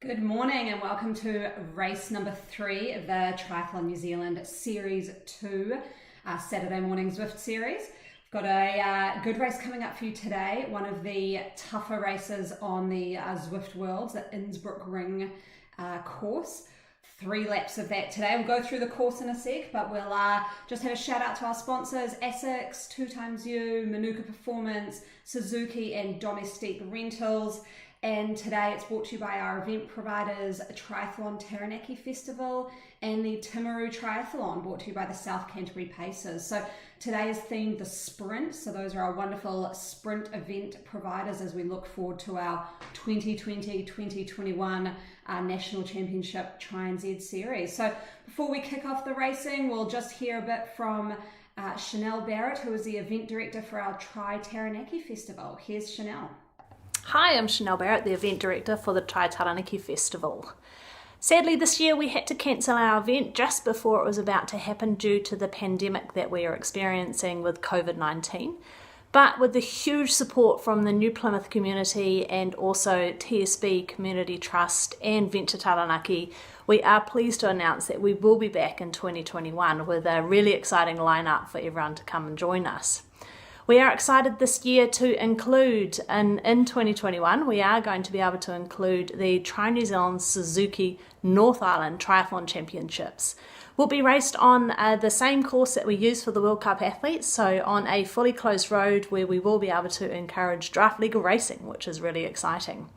Good morning and welcome to race number 3 of the Triathlon New Zealand Series 2 Saturday morning Zwift series. We've got a good race coming up for you today, one of the tougher races on the Zwift Worlds, the Innsbruck Ring course. 3 laps of that today. We'll go through the course in a sec, but we'll just have a shout out to our sponsors, Essex, 2XU, Manuka Performance, Suzuki and Domestique Rentals. And today it's brought to you by our event providers, Triathlon Taranaki Festival and the Timaru Triathlon, brought to you by the South Canterbury Pacers. So today is themed the sprint. So those are our wonderful sprint event providers as we look forward to our 2020-2021 National Championship Tri-NZ series. So before we kick off the racing, we'll just hear a bit from Chanel Barrett, who is the event director for our Taranaki Festival. Here's Chanel. Hi, I'm Chanel Barrett, the event director for the Taranaki Festival. Sadly, this year we had to cancel our event just before it was about to happen due to the pandemic that we are experiencing with COVID-19. But with the huge support from the New Plymouth community and also TSB Community Trust and Venture Taranaki, we are pleased to announce that we will be back in 2021 with a really exciting lineup for everyone to come and join us. We are excited this year to include, in 2021, we are going to be able to include the Tri-New Zealand Suzuki North Island Triathlon Championships. We'll be raced on the same course that we use for the World Cup athletes, so on a fully closed road where we will be able to encourage draft legal racing, which is really exciting.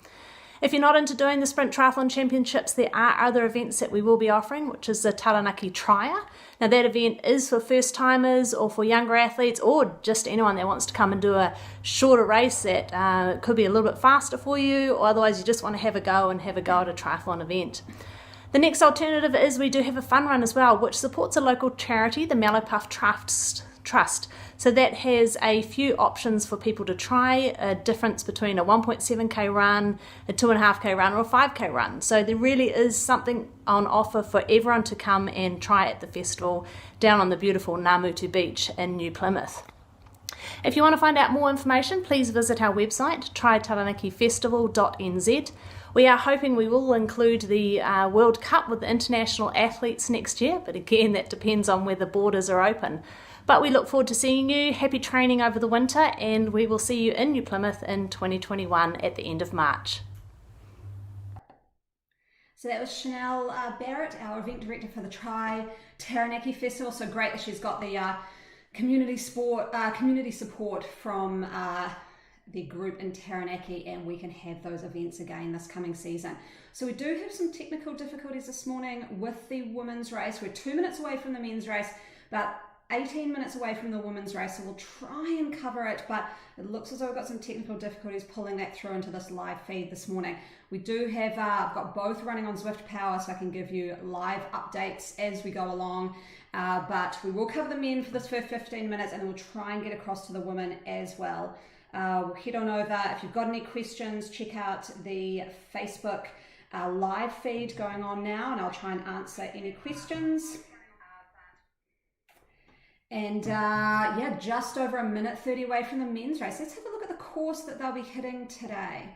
If you're not into doing the Sprint Triathlon Championships, there are other events that we will be offering, which is the Taranaki Trier. Now that event is for first timers or for younger athletes or just anyone that wants to come and do a shorter race that could be a little bit faster for you, or otherwise you just want to have a go at a triathlon event. The next alternative is we do have a fun run as well, which supports a local charity, the Mallopuff Trust. So that has a few options for people to try, a difference between a 1.7k run, a 2.5k run, or a 5k run. So there really is something on offer for everyone to come and try at the festival down on the beautiful Namutu Beach in New Plymouth. If you want to find out more information, please visit our website, tritaranakifestival.nz. We are hoping we will include the World Cup with the international athletes next year, but again, that depends on whether borders are open. But we look forward to seeing you, happy training over the winter, and we will see you in New Plymouth in 2021 at the end of March. So that was Chanel Barrett, our event director for the Taranaki Festival. So great that she's got the community support from the group in Taranaki, and we can have those events again this coming season. So we do have some technical difficulties this morning with the women's race. We're 2 minutes away from the men's race, but 18 minutes away from the women's race, so we'll try and cover it, but it looks as though we've got some technical difficulties pulling that through into this live feed this morning. We do have, I've got both running on Zwift Power, so I can give you live updates as we go along, but we will cover the men for this first 15 minutes, and then we'll try and get across to the women as well. We'll head on over. If you've got any questions, check out the Facebook live feed going on now, and I'll try and answer any questions. And yeah, just over a minute 30 away from the men's race. Let's have a look at the course that they'll be hitting today.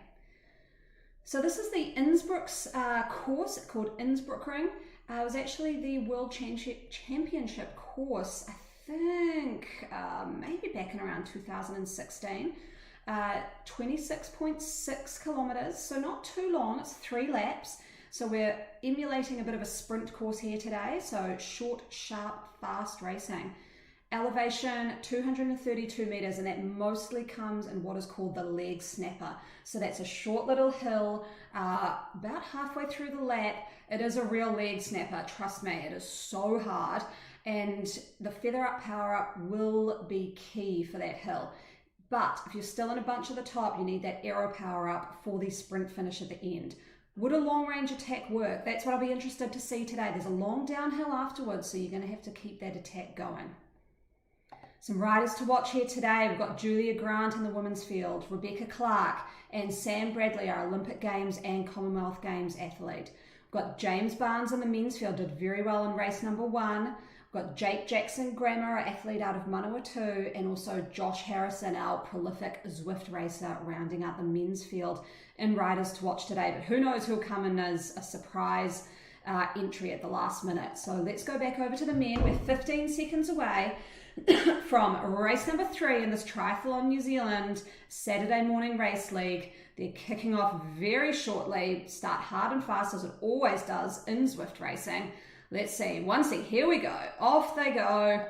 So this is the Innsbruck's course called Innsbruck Ring. It was actually the World Championship course, I think, maybe back in around 2016. 26.6 kilometers, so not too long. It's 3 laps. So we're emulating a bit of a sprint course here today. So short, sharp, fast racing. Elevation 232 meters, and that mostly comes in what is called the leg snapper. So that's a short little hill, about halfway through the lap. It is a real leg snapper, trust me, it is so hard. And the feather up, power up will be key for that hill. But if you're still in a bunch at the top, you need that aero power up for the sprint finish at the end. Would a long range attack work? That's what I'll be interested to see today. There's a long downhill afterwards, so you're going to have to keep that attack going. Some riders to watch here today. We've got Julia Grant in the women's field, Rebecca Clark and Sam Bradley, our Olympic Games and Commonwealth Games athlete. We've got James Barnes in the men's field, did very well in race number 1. We've got Jake Jackson Grammer, athlete out of Manawatu, and also Josh Harrison, our prolific Zwift racer, rounding out the men's field in riders to watch today. But who knows who'll come in as a surprise entry at the last minute. So let's go back over to the men. We're 15 seconds away from race number 3 in this Triathlon New Zealand Saturday morning race league. They're kicking off very shortly. Start hard and fast as it always does in Zwift racing. Let's see. 1 sec. Here we go. Off they go.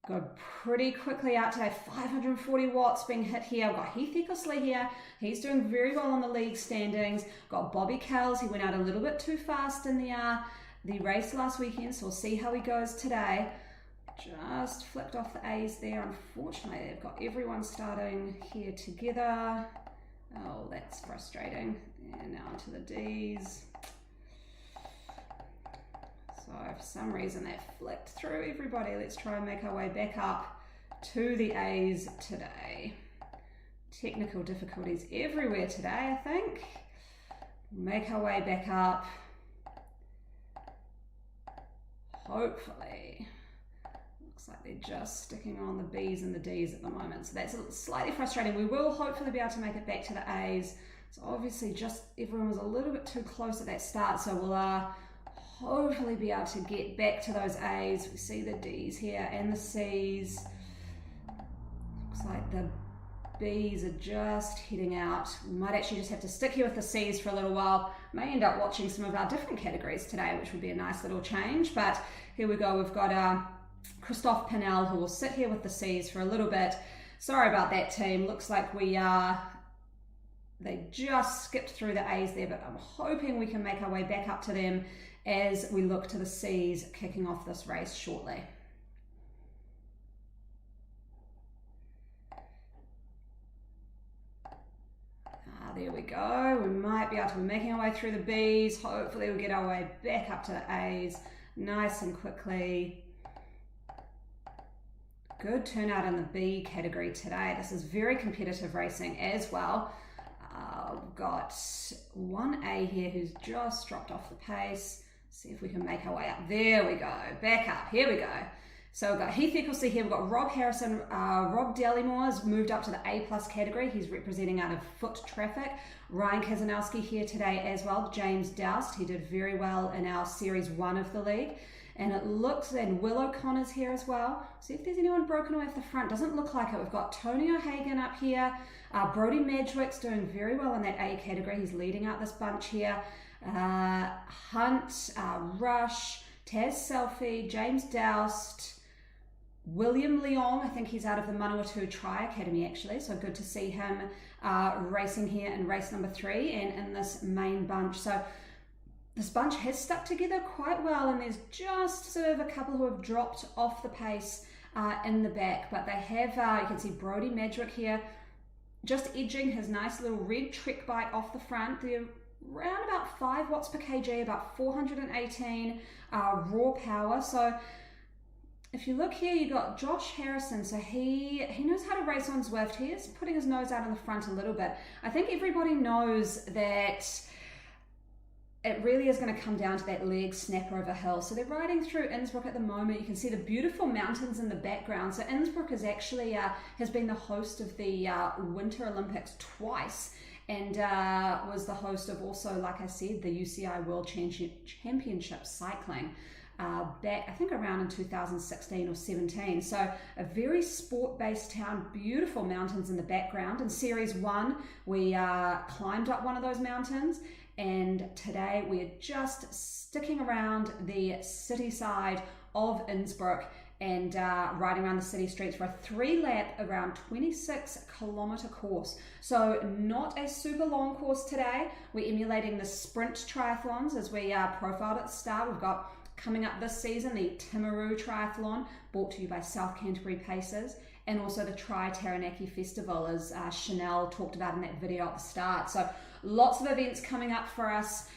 Go pretty quickly out today. 540 watts being hit here. We've got Heath Eckersley here. He's doing very well on the league standings. Got Bobby Kells. He went out a little bit too fast in the race last weekend, so we'll see how he goes today. Just flicked off the A's there. Unfortunately, they've got everyone starting here together. Oh, that's frustrating. And now onto the D's. So for some reason that flicked through everybody. Let's try and make our way back up to the A's today. Technical difficulties everywhere today, I think. Make our way back up. Hopefully. Looks like they're just sticking on the B's and the D's at the moment. So that's slightly frustrating. We will hopefully be able to make it back to the A's. So obviously just everyone was a little bit too close at that start. So we'll hopefully be able to get back to those A's. We see the D's here and the C's. Looks like the B's are just heading out. We might actually just have to stick here with the C's for a little while. May end up watching some of our different categories today, which would be a nice little change. But here we go. We've got Christophe Pinel, who will sit here with the C's for a little bit. Sorry about that, team. Looks like they just skipped through the A's there, but I'm hoping we can make our way back up to them as we look to the C's kicking off this race shortly. There we go. We might be able to be making our way through the B's. Hopefully we'll get our way back up to the A's nice and quickly. Good turnout in the B category today. This is very competitive racing as well. We've got 1A here who's just dropped off the pace. See if we can make our way up. There we go. Back up. Here we go. So we've got Heath Eckersley here. We've got Rob Harrison. Rob Dellymore has moved up to the A+ category. He's representing out of Foot Traffic. Ryan Kazanowski here today as well. James Doust. He did very well in our Series 1 of the league. And it looks, and Will O'Connor's here as well. See if there's anyone broken away at the front. Doesn't look like it. We've got Tony O'Hagan up here. Brody Madgwick's doing very well in that A category. He's leading out this bunch here. Hunt, Rush, Taz Selfie, James Doust, William Leong. I think he's out of the Manawatu Tri Academy actually. So good to see him racing here in race number 3 and in this main bunch. So this bunch has stuck together quite well, and there's just sort of a couple who have dropped off the pace in the back, but they have, you can see Brody Madgwick here, just edging his nice little red Trek bike off the front. They're around about 5 watts per kg, about 418 raw power. So if you look here, you got Josh Harrison. So he knows how to race on Zwift. He is putting his nose out in the front a little bit. I think everybody knows that it really is going to come down to that leg snap over hill. So they're riding through Innsbruck at the moment. You can see the beautiful mountains in the background. So Innsbruck is actually has been the host of the Winter Olympics twice, and was the host of also, like I said, the UCI World Championship cycling back, I think, around in 2016 or 17. So a very sport-based town, beautiful mountains in the background. In Series 1, we climbed up one of those mountains, and today we're just sticking around the city side of Innsbruck and riding around the city streets for a 3-lap, around 26-kilometer course. So not a super long course today. We're emulating the sprint triathlons as we profiled at the start. We've got coming up this season the Timaru Triathlon, brought to you by South Canterbury Pacers, and also the Tri Taranaki Festival, as Chanel talked about in that video at the start. So lots of events coming up for us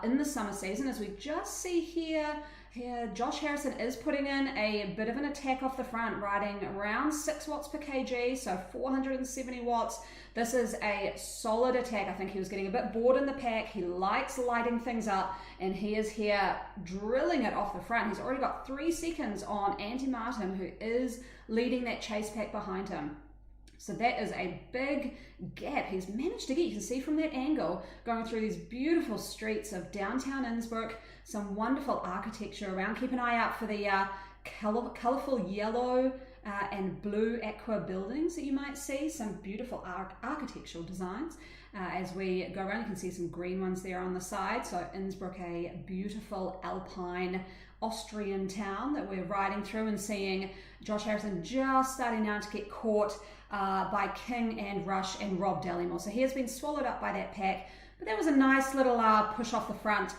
in the summer season. As we just see here, Josh Harrison is putting in a bit of an attack off the front, riding around 6 watts per kg, so 470 watts. This is a solid attack. I think he was getting a bit bored in the pack. He likes lighting things up, and he is here drilling it off the front. He's already got 3 seconds on Andy Martin, who is leading that chase pack behind him. So that is a big gap he's managed to get. You can see from that angle, going through these beautiful streets of downtown Innsbruck, some wonderful architecture around. Keep an eye out for the colourful yellow and blue aqua buildings that you might see, some beautiful architectural designs. As we go around, you can see some green ones there on the side. So Innsbruck, a beautiful alpine Austrian town that we're riding through, and seeing Josh Harrison just starting now to get caught by King and Rush and Rob Dallimore. So he has been swallowed up by that pack, but that was a nice little push off the front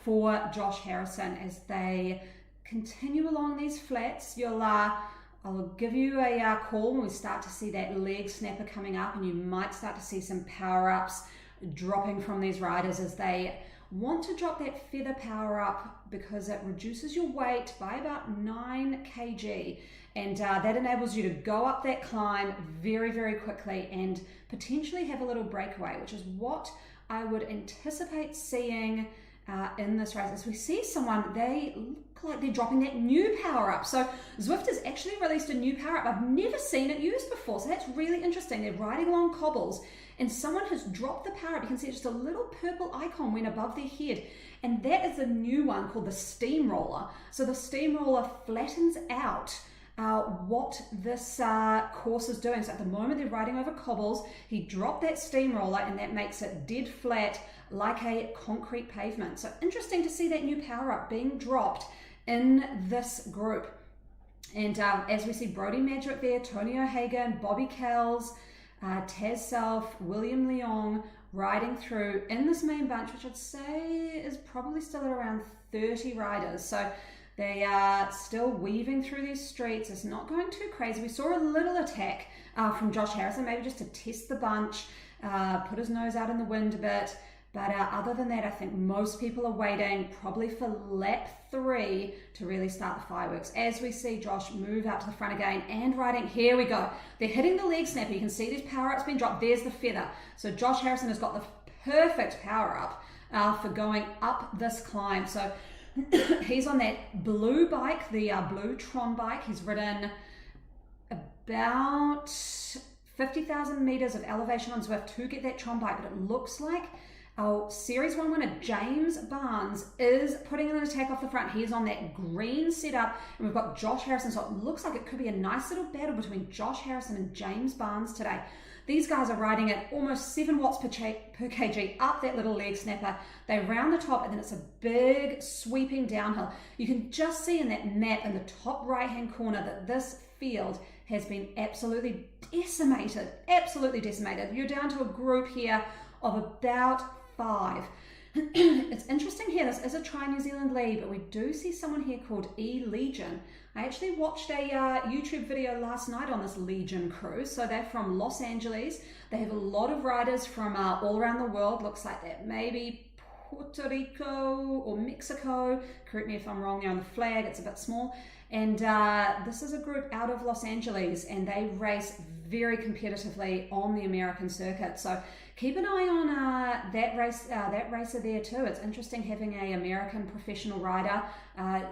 for Josh Harrison as they continue along these flats. I'll give you a call when we start to see that leg snapper coming up, and you might start to see some power-ups dropping from these riders as they want to drop that feather power up, because it reduces your weight by about 9 kg, and that enables you to go up that climb very, very quickly and potentially have a little breakaway, which is what I would anticipate seeing in this race. As we see someone, they look like they're dropping that new power up. So Zwift has actually released a new power up. I've never seen it used before, so that's really interesting. They're riding along cobbles, and someone has dropped the power up. You can see just a little purple icon went above their head, and that is a new one called the steamroller. So the steamroller flattens out what this course is doing. So at the moment they're riding over cobbles. He dropped that steamroller, and that makes it dead flat like a concrete pavement. So interesting to see that new power up being dropped in this group. And as we see Brody Madrick there, Tony O'Hagan, Bobby Kells, Taz Self, William Leong riding through in this main bunch, which I'd say is probably still at around 30 riders. So they are still weaving through these streets. It's not going too crazy. We saw a little attack from Josh Harrison, maybe just to test the bunch, put his nose out in the wind a bit. But other than that, I think most people are waiting probably for lap 3 to really start the fireworks. As we see Josh move out to the front again and riding, here we go. They're hitting the leg snapper. You can see these power-ups being dropped. There's the feather. So Josh Harrison has got the perfect power-up for going up this climb. So he's on that blue bike, the blue Tron bike. He's ridden about 50,000 meters of elevation on Zwift to get that Tron bike, but it looks like our Series 1 winner, James Barnes, is putting in an attack off the front. He is on that green setup, and we've got Josh Harrison, so it looks like it could be a nice little battle between Josh Harrison and James Barnes today. These guys are riding at almost 7 watts per kg up that little leg snapper. They round the top, and then it's a big sweeping downhill. You can just see in that map in the top right-hand corner that this field has been absolutely decimated. Absolutely decimated. You're down to a group here of about 5. It's interesting here, this is a Tri-New Zealand lead, but we do see someone here called E-Legion. I actually watched a YouTube video last night on this Legion crew. So they're from Los Angeles. They have a lot of riders from all around the world. Looks like that maybe Puerto Rico or Mexico. Correct me if I'm wrong there on the flag, it's a bit small. And this is a group out of Los Angeles, and they race very competitively on the American circuit. So keep an eye on that racer there too. It's interesting having an American professional rider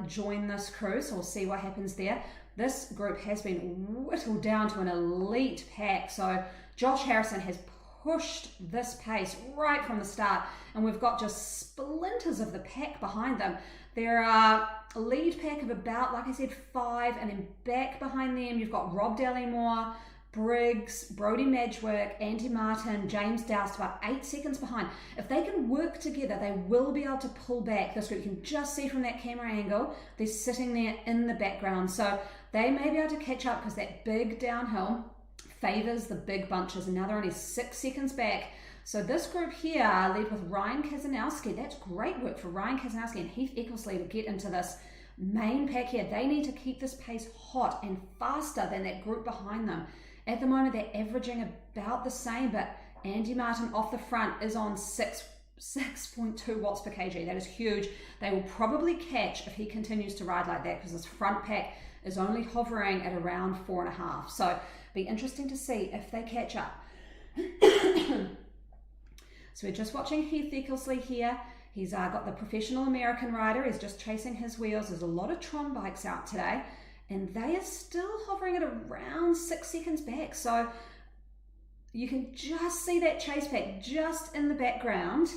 join this crew, so we'll see what happens there. This group has been whittled down to an elite pack. So Josh Harrison has pushed this pace right from the start, and we've got just splinters of the pack behind them. They're a lead pack of about, like I said, 5, and then back behind them you've got Rob Dallimore, Briggs, Brody Madgwick, Andy Martin, James Doust, about 8 seconds behind. If they can work together, they will be able to pull back this group. You can just see from that camera angle, they're sitting there in the background. So they may be able to catch up because that big downhill favors the big bunches, and now they're only 6 seconds back. So this group here, led with Ryan Kazanowski, that's great work for Ryan Kazanowski and Heath Eckersley to get into this main pack here. They need to keep this pace hot and faster than that group behind them. At the moment, they're averaging about the same, but Andy Martin off the front is on 6.2 watts per kg. That is huge. They will probably catch if he continues to ride like that, because his front pack is only hovering at around 4.5. So be interesting to see if they catch up. So we're just watching Heath Eckersley here. He's got the professional American rider. He's just chasing his wheels. There's a lot of Tron bikes out today, and they are still hovering at around 6 seconds back. So you can just see that chase pack just in the background,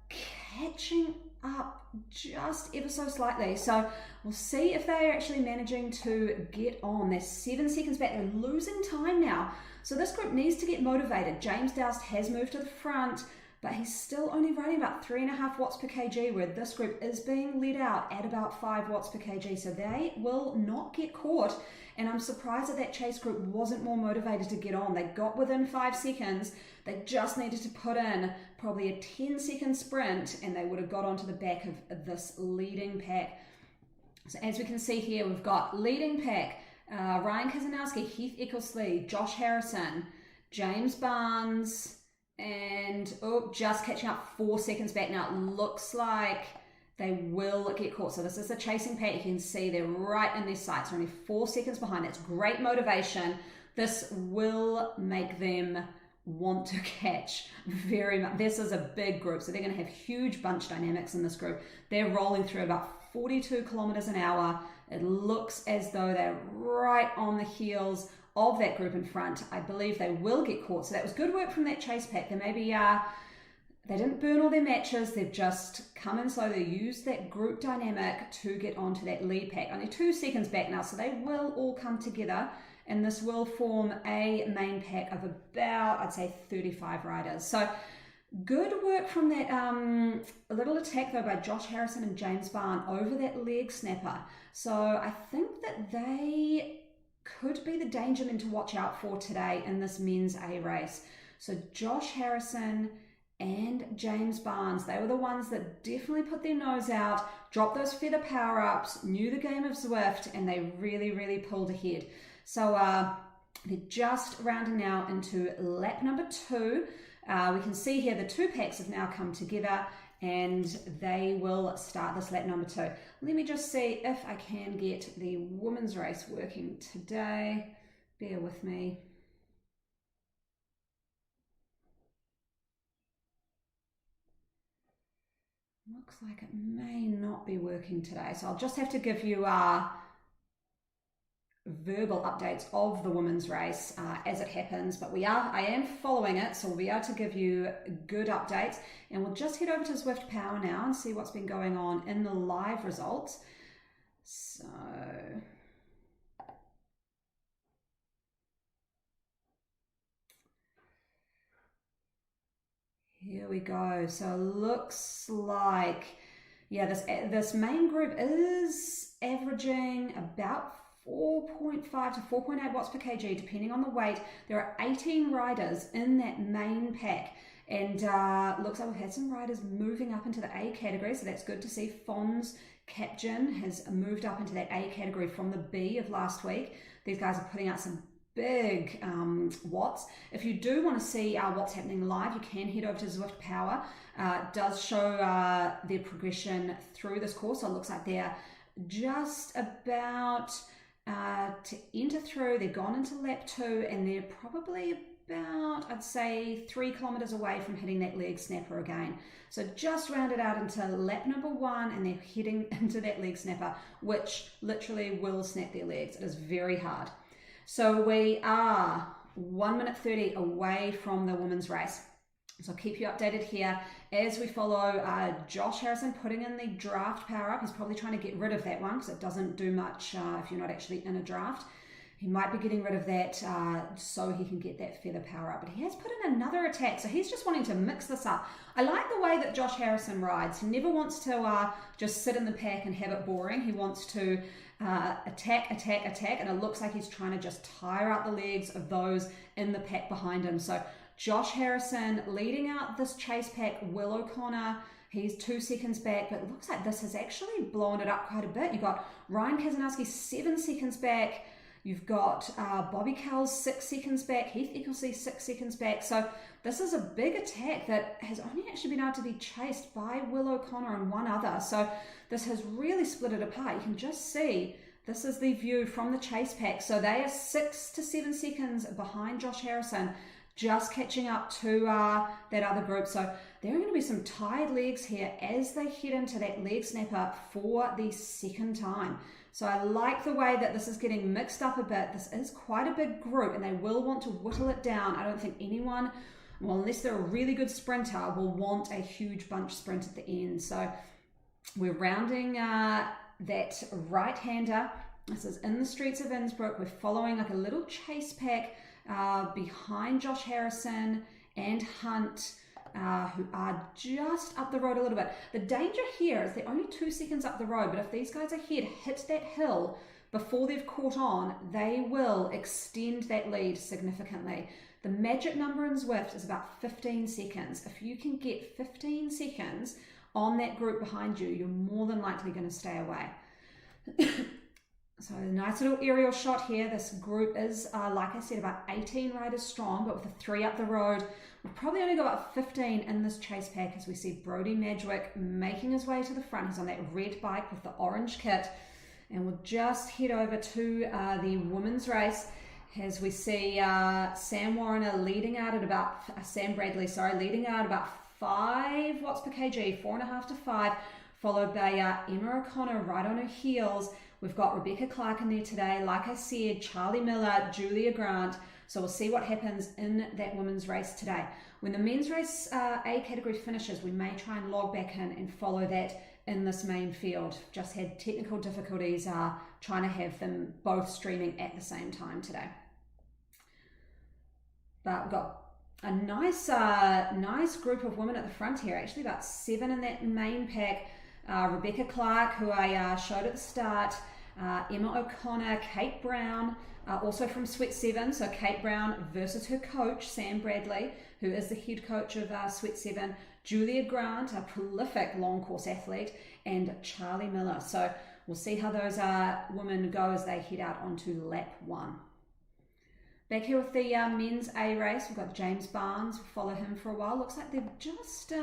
catching up just ever so slightly. So we'll see if they're actually managing to get on. They're 7 seconds back. They're losing time now. So this group needs to get motivated. James Doust has moved to the front, but he's still only running about 3.5 watts per kg, where this group is being led out at about 5 watts per kg. So they will not get caught. And I'm surprised that that chase group wasn't more motivated to get on. They got within 5 seconds. They just needed to put in probably a 10-second sprint, and they would have got onto the back of this leading pack. So as we can see here, we've got leading pack, Ryan Kazanowski, Heath Eckersley, Josh Harrison, James Barnes, and just catching up 4 seconds back now. It looks like they will get caught. So this is the chasing pack. You can see they're right in their sights. They're only 4 seconds behind. That's great motivation. This will make them want to catch very much. This is a big group, so they're going to have huge bunch dynamics in this group. They're rolling through about 42 kilometers an hour. It looks as though they're right on the heels of that group in front. I believe they will get caught. So that was good work from that chase pack. They maybe they didn't burn all their matches. They've just come in slowly, used that group dynamic to get onto that lead pack. Only 2 seconds back now, so they will all come together, and this will form a main pack of about, I'd say, 35 riders. So good work from that little attack though by Josh Harrison and James Barnes over that leg snapper. So I think that they could be the danger men to watch out for today in this men's A race. So Josh Harrison and James Barnes, they were the ones that definitely put their nose out, dropped those feather power-ups, knew the game of Zwift, and they really, really pulled ahead. So they're just rounding now into lap number 2. We can see here the 2 packs have now come together, and they will start this lap number 2. Let me just see if I can get the women's race working today. Bear with me. Looks like it may not be working today, so I'll just have to give you verbal updates of the women's race as it happens, but I am following it, so we'll be able to give you good updates. And we'll just head over to Zwift Power now and see what's been going on in the live results. So here we go. So looks like, yeah, this main group is averaging about 4.5 to 4.8 watts per kg, depending on the weight. There are 18 riders in that main pack, and looks like we've had some riders moving up into the A category, so that's good to see. Fons Capgen has moved up into that A category from the B of last week. These guys are putting out some big watts. If you do want to see what's happening live, you can head over to Zwift Power. It does show their progression through this course, so it looks like they're just about to enter through. They've gone into lap 2, and they're probably about, I'd say, 3 kilometers away from hitting that leg snapper again. So just rounded out into lap number 1, and they're heading into that leg snapper, which literally will snap their legs. It is very hard. So we are 1 minute 30 away from the women's race. So I'll keep you updated here as we follow Josh Harrison putting in the draft power up. He's probably trying to get rid of that one because it doesn't do much if you're not actually in a draft. He might be getting rid of that so he can get that feather power up. But he has put in another attack, so he's just wanting to mix this up. I like the way that Josh Harrison rides. He never wants to just sit in the pack and have it boring. He wants to attack, and it looks like he's trying to just tire out the legs of those in the pack behind him. So Josh Harrison leading out this chase pack. Will O'Connor, he's 2 seconds back, but it looks like this has actually blown it up quite a bit. You've got Ryan Kazanowski 7 seconds back. You've got Bobby Cowles 6 seconds back, Heath Ecclesey 6 seconds back. So this is a big attack that has only actually been able to be chased by Will O'Connor and one other. So this has really split it apart. You can just see, this is the view from the chase pack. So they are 6 to 7 seconds behind Josh Harrison, just catching up to that other group. So there are going to be some tired legs here as they head into that leg snapper for the second time. So I like the way that this is getting mixed up a bit. This is quite a big group and they will want to whittle it down. I don't think anyone, well, unless they're a really good sprinter, will want a huge bunch sprint at the end. So we're rounding that right-hander. This is in the streets of Innsbruck. We're following like a little chase pack behind Josh Harrison and Hunt, who are just up the road a little bit. The danger here is they're only 2 seconds up the road, but if these guys ahead hit that hill before they've caught on, they will extend that lead significantly. The magic number in Zwift is about 15 seconds. If you can get 15 seconds on that group behind you, you're more than likely going to stay away. So a nice little aerial shot here. This group is, like I said, about 18 riders strong, but with the 3 up the road, we've probably only got about 15 in this chase pack as we see Brody Madgwick making his way to the front. He's on that red bike with the orange kit. And we'll just head over to the women's race as we see Sam Warriner leading out at about, Sam Bradley, sorry, leading out about 5 watts per kg, 4.5 to 5, followed by Emma O'Connor right on her heels. We've got Rebecca Clark in there today. Like I said, Charlie Miller, Julia Grant. So we'll see what happens in that women's race today. When the men's race A category finishes, we may try and log back in and follow that in this main field. Just had technical difficulties trying to have them both streaming at the same time today. But we've got a nice group of women at the front here, actually about 7 in that main pack. Rebecca Clark, who I showed at the start, Emma O'Connor, Kate Brown, also from Sweat 7, so Kate Brown versus her coach, Sam Bradley, who is the head coach of Sweat 7, Julia Grant, a prolific long course athlete, and Charlie Miller. So we'll see how those women go as they head out onto lap 1. Back here with the men's A race, we've got James Barnes. We'll follow him for a while. Looks like they've just...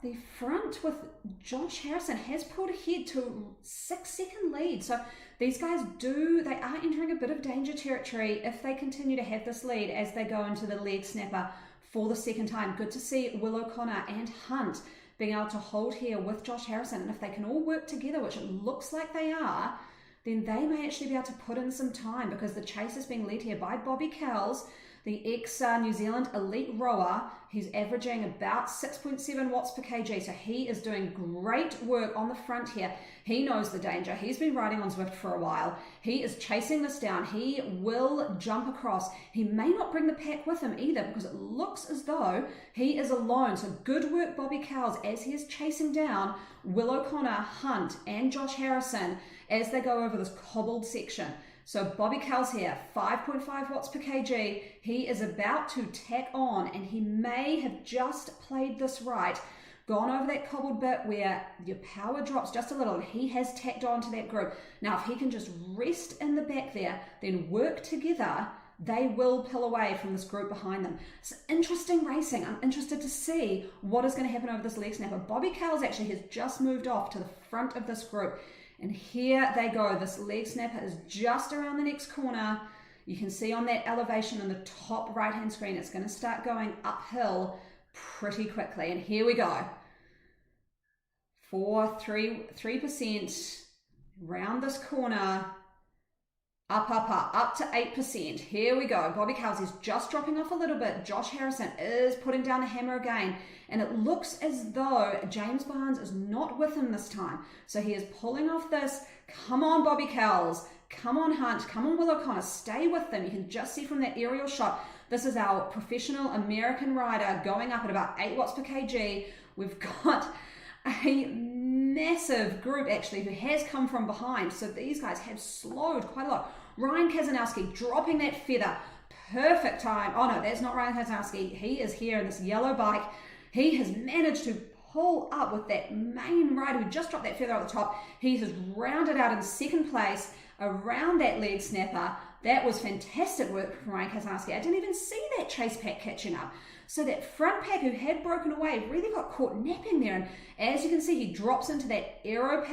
the front with Josh Harrison has pulled ahead to a 6-second lead. So these guys they are entering a bit of danger territory if they continue to have this lead as they go into the leg snapper for the second time. Good to see Will O'Connor and Hunt being able to hold here with Josh Harrison. And if they can all work together, which it looks like they are, then they may actually be able to put in some time because the chase is being led here by Bobby Cowles, the ex-New Zealand elite rower. He's averaging about 6.7 watts per kg, so he is doing great work on the front here. He knows the danger. He's been riding on Zwift for a while. He is chasing this down. He will jump across. He may not bring the pack with him either because it looks as though he is alone. So good work, Bobby Cowles, as he is chasing down Will O'Connor, Hunt, and Josh Harrison as they go over this cobbled section. So Bobby Cowles here, 5.5 watts per kg. He is about to tack on, and he may have just played this right, gone over that cobbled bit where your power drops just a little, and he has tacked on to that group. Now, if he can just rest in the back there, then work together, they will pull away from this group behind them. It's interesting racing. I'm interested to see what is going to happen over this leg snapper. Bobby Cowles actually has just moved off to the front of this group. And here they go. This leg snapper is just around the next corner. You can see on that elevation in the top right-hand screen, it's going to start going uphill pretty quickly. And here we go. 3%, round this corner, up to 8%. Here we go. Bobby Cowles is just dropping off a little bit. Josh Harrison is putting down the hammer again. And it looks as though James Barnes is not with him this time. So he is pulling off this. Come on, Bobby Cowles. Come on, Hunt. Come on, Will O'Connor. Stay with them. You can just see from that aerial shot, this is our professional American rider going up at about 8 watts per kg. We've got a massive group actually who has come from behind. So these guys have slowed quite a lot. Ryan Kazanowski dropping that feather. Perfect time. Oh no, that's not Ryan Kazanowski. He is here in this yellow bike. He has managed to pull up with that main rider who just dropped that feather at the top. He has rounded out in second place around that leg snapper. That was fantastic work from Ryan Kazanowski. I didn't even see that chase pack catching up. So that front pack who had broken away really got caught napping there. And as you can see, he drops into that aero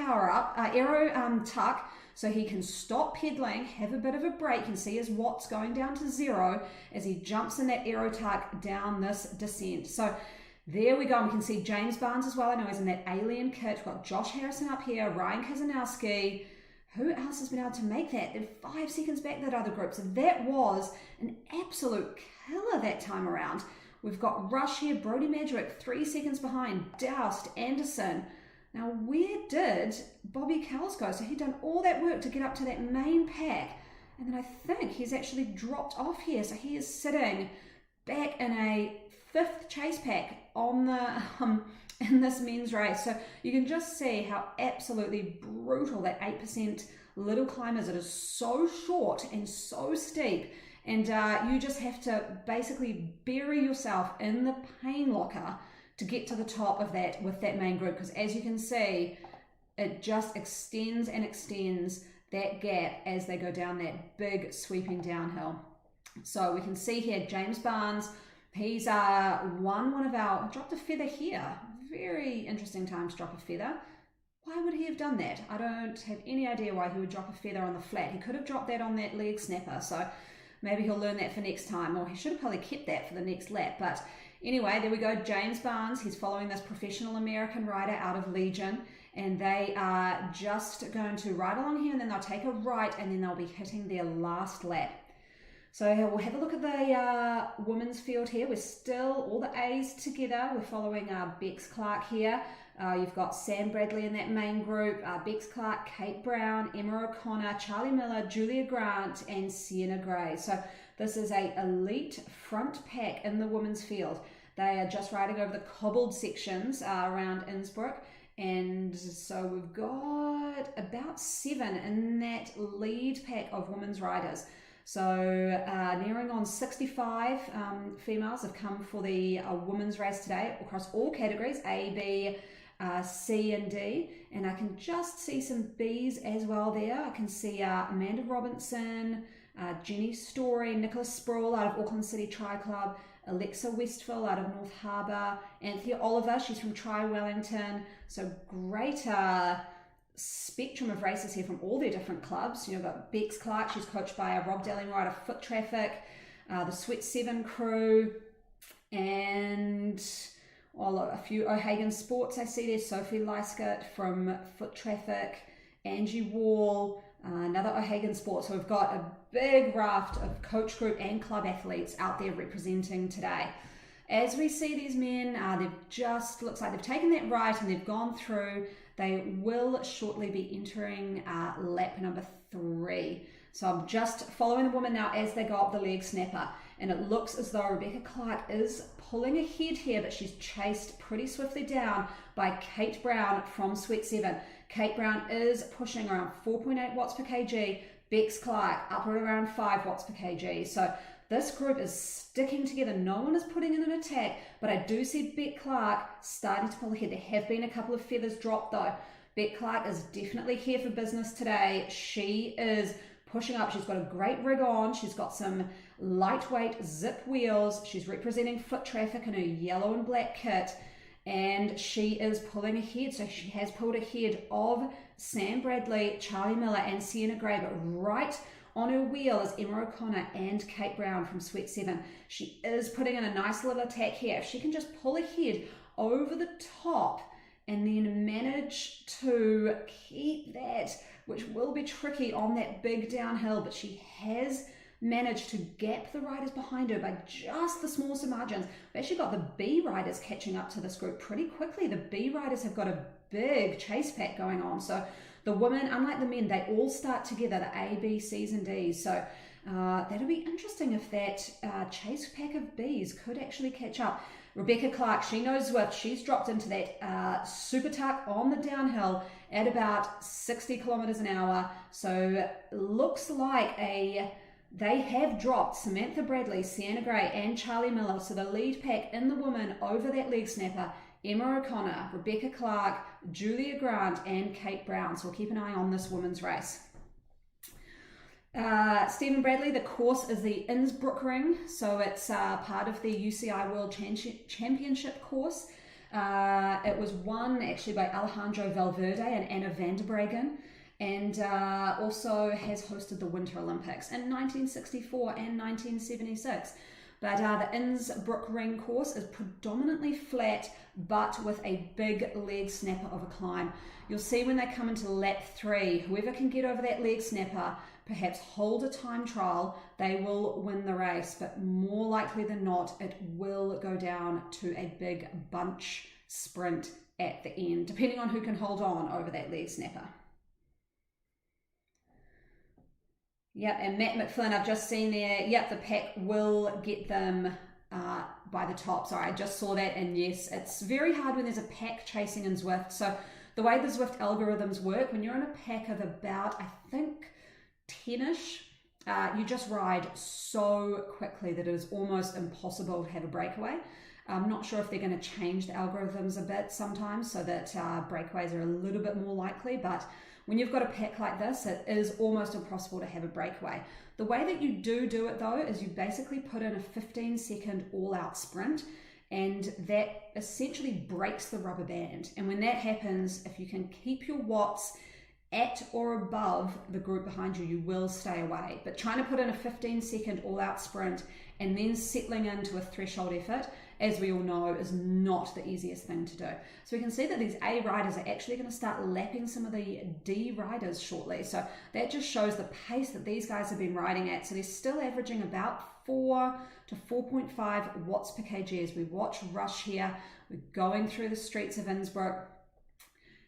tuck, so he can stop pedaling, have a bit of a break. You can see his watts going down to 0 as he jumps in that aero tuck down this descent. So there we go. We can see James Barnes as well. I know he's in that alien kit. We've got Josh Harrison up here, Ryan Kazanowski. Who else has been able to make that? They're 5 seconds back, that other group. So that was an absolute killer that time around. We've got Rush here, Brody Madrick, 3 seconds behind, Doust, Anderson. Now, where did Bobby Cowles go? So he'd done all that work to get up to that main pack. And then I think he's actually dropped off here. So he is sitting back in a 5th chase pack on the in this men's race. So you can just see how absolutely brutal that 8% little climb is. It is so short and so steep. And you just have to basically bury yourself in the pain locker to get to the top of that with that main group. Because as you can see, it just extends and extends that gap as they go down that big sweeping downhill. So we can see here, James Barnes, he's won one of our, dropped a feather here. Very interesting time to drop a feather. Why would he have done that? I don't have any idea why he would drop a feather on the flat. He could have dropped that on that leg snapper. So maybe he'll learn that for next time, or he should have probably kept that for the next lap. But anyway, there we go. James Barnes, he's following this professional American rider out of Legion, and they are just going to ride along here, and then they'll take a right, and then they'll be hitting their last lap. So we'll have a look at the women's field here. We're still all the A's together. We're following Bex Clark here. You've got Sam Bradley in that main group, Bex Clark, Kate Brown, Emma O'Connor, Charlie Miller, Julia Grant, and Sienna Gray. So this is a elite front pack in the women's field. They are just riding over the cobbled sections around Innsbruck. And so we've got about 7 in that lead pack of women's riders. So nearing on 65 females have come for the women's race today across all categories, A, B, C and D. And I can just see some Bs as well there. I can see Amanda Robinson, Jenny Story, Nicola Sproul out of Auckland City Tri Club, Alexa Westphal out of North Harbour, Anthea Oliver, she's from Tri Wellington. So great spectrum of races here from all their different clubs. You know, we've got Bex Clark, she's coached by Rob Delling out of Foot Traffic, the Sweat 7 crew, and a few O'Hagan Sports I see there, Sophie Lyskett from Foot Traffic, Angie Wall, another O'Hagan Sports. So we've got a big raft of coach group and club athletes out there representing today. As we see these men, looks like they've taken that right and they've gone through. They will shortly be entering lap number 3. So I'm just following the woman now as they go up the leg snapper. And it looks as though Rebecca Clark is pulling ahead here, but she's chased pretty swiftly down by Kate Brown from Sweat 7. Kate Brown is pushing around 4.8 watts per kg. Bex Clark up at around 5 watts per kg. So this group is sticking together. No one is putting in an attack, but I do see Beck Clark starting to pull ahead. There have been a couple of feathers dropped though. Beck Clark is definitely here for business today. She is pushing up. She's got a great rig on. She's got some lightweight zip wheels. She's representing Foot Traffic in her yellow and black kit, and she is pulling ahead. So she has pulled ahead of Sam Bradley, Charlie Miller, and Sienna Gray, but right on her wheel is Emma O'Connor and Kate Brown from Sweat 7. She is putting in a nice little attack here. If she can just pull ahead over the top and then manage to keep that, which will be tricky on that big downhill, but she has managed to gap the riders behind her by just the smallest of margins. We've actually got the B riders catching up to this group pretty quickly. The B riders have got a big chase pack going on. So the women, unlike the men, they all start together, the A, B, C's and D's. So that'll be interesting if that chase pack of B's could actually catch up. Rebecca Clark, she knows Zwift. She's dropped into that super tuck on the downhill at about 60 kilometers an hour. So looks like they have dropped Samantha Bradley, Sienna Gray and Charlie Miller. So the lead pack in the woman over that leg snapper, Emma O'Connor, Rebecca Clark, Julia Grant and Kate Brown. So we'll keep an eye on this women's race. Stephen Bradley, the course is the Innsbruck Ring, so it's part of the UCI World Championship course. It was won actually by Alejandro Valverde and Anna van der Breggen, and also has hosted the Winter Olympics in 1964 and 1976. But the Innsbruck Ring course is predominantly flat, but with a big leg snapper of a climb. You'll see when they come into lap 3, whoever can get over that leg snapper, perhaps hold a time trial, they will win the race, but more likely than not, it will go down to a big bunch sprint at the end, depending on who can hold on over that leg snapper. Yep, and Matt McFlynn, I've just seen there, yep, the pack will get them by the top. Sorry, I just saw that, and yes, it's very hard when there's a pack chasing in Zwift. So the way the Zwift algorithms work, when you're in a pack of about, I think, 10-ish, you just ride so quickly that it is almost impossible to have a breakaway. I'm not sure if they're going to change the algorithms a bit sometimes so that breakaways are a little bit more likely, but when you've got a pack like this, it is almost impossible to have a breakaway. The way that you do it though is you basically put in a 15-second all-out sprint, and that essentially breaks the rubber band. And when that happens, if you can keep your watts at or above the group behind you, you will stay away. But trying to put in a 15-second all-out sprint and then settling into a threshold effort, as we all know, is not the easiest thing to do. So we can see that these A riders are actually going to start lapping some of the D riders shortly. So that just shows the pace that these guys have been riding at. So they're still averaging about 4 to 4.5 watts per kg as we watch Rush here. We're going through the streets of Innsbruck.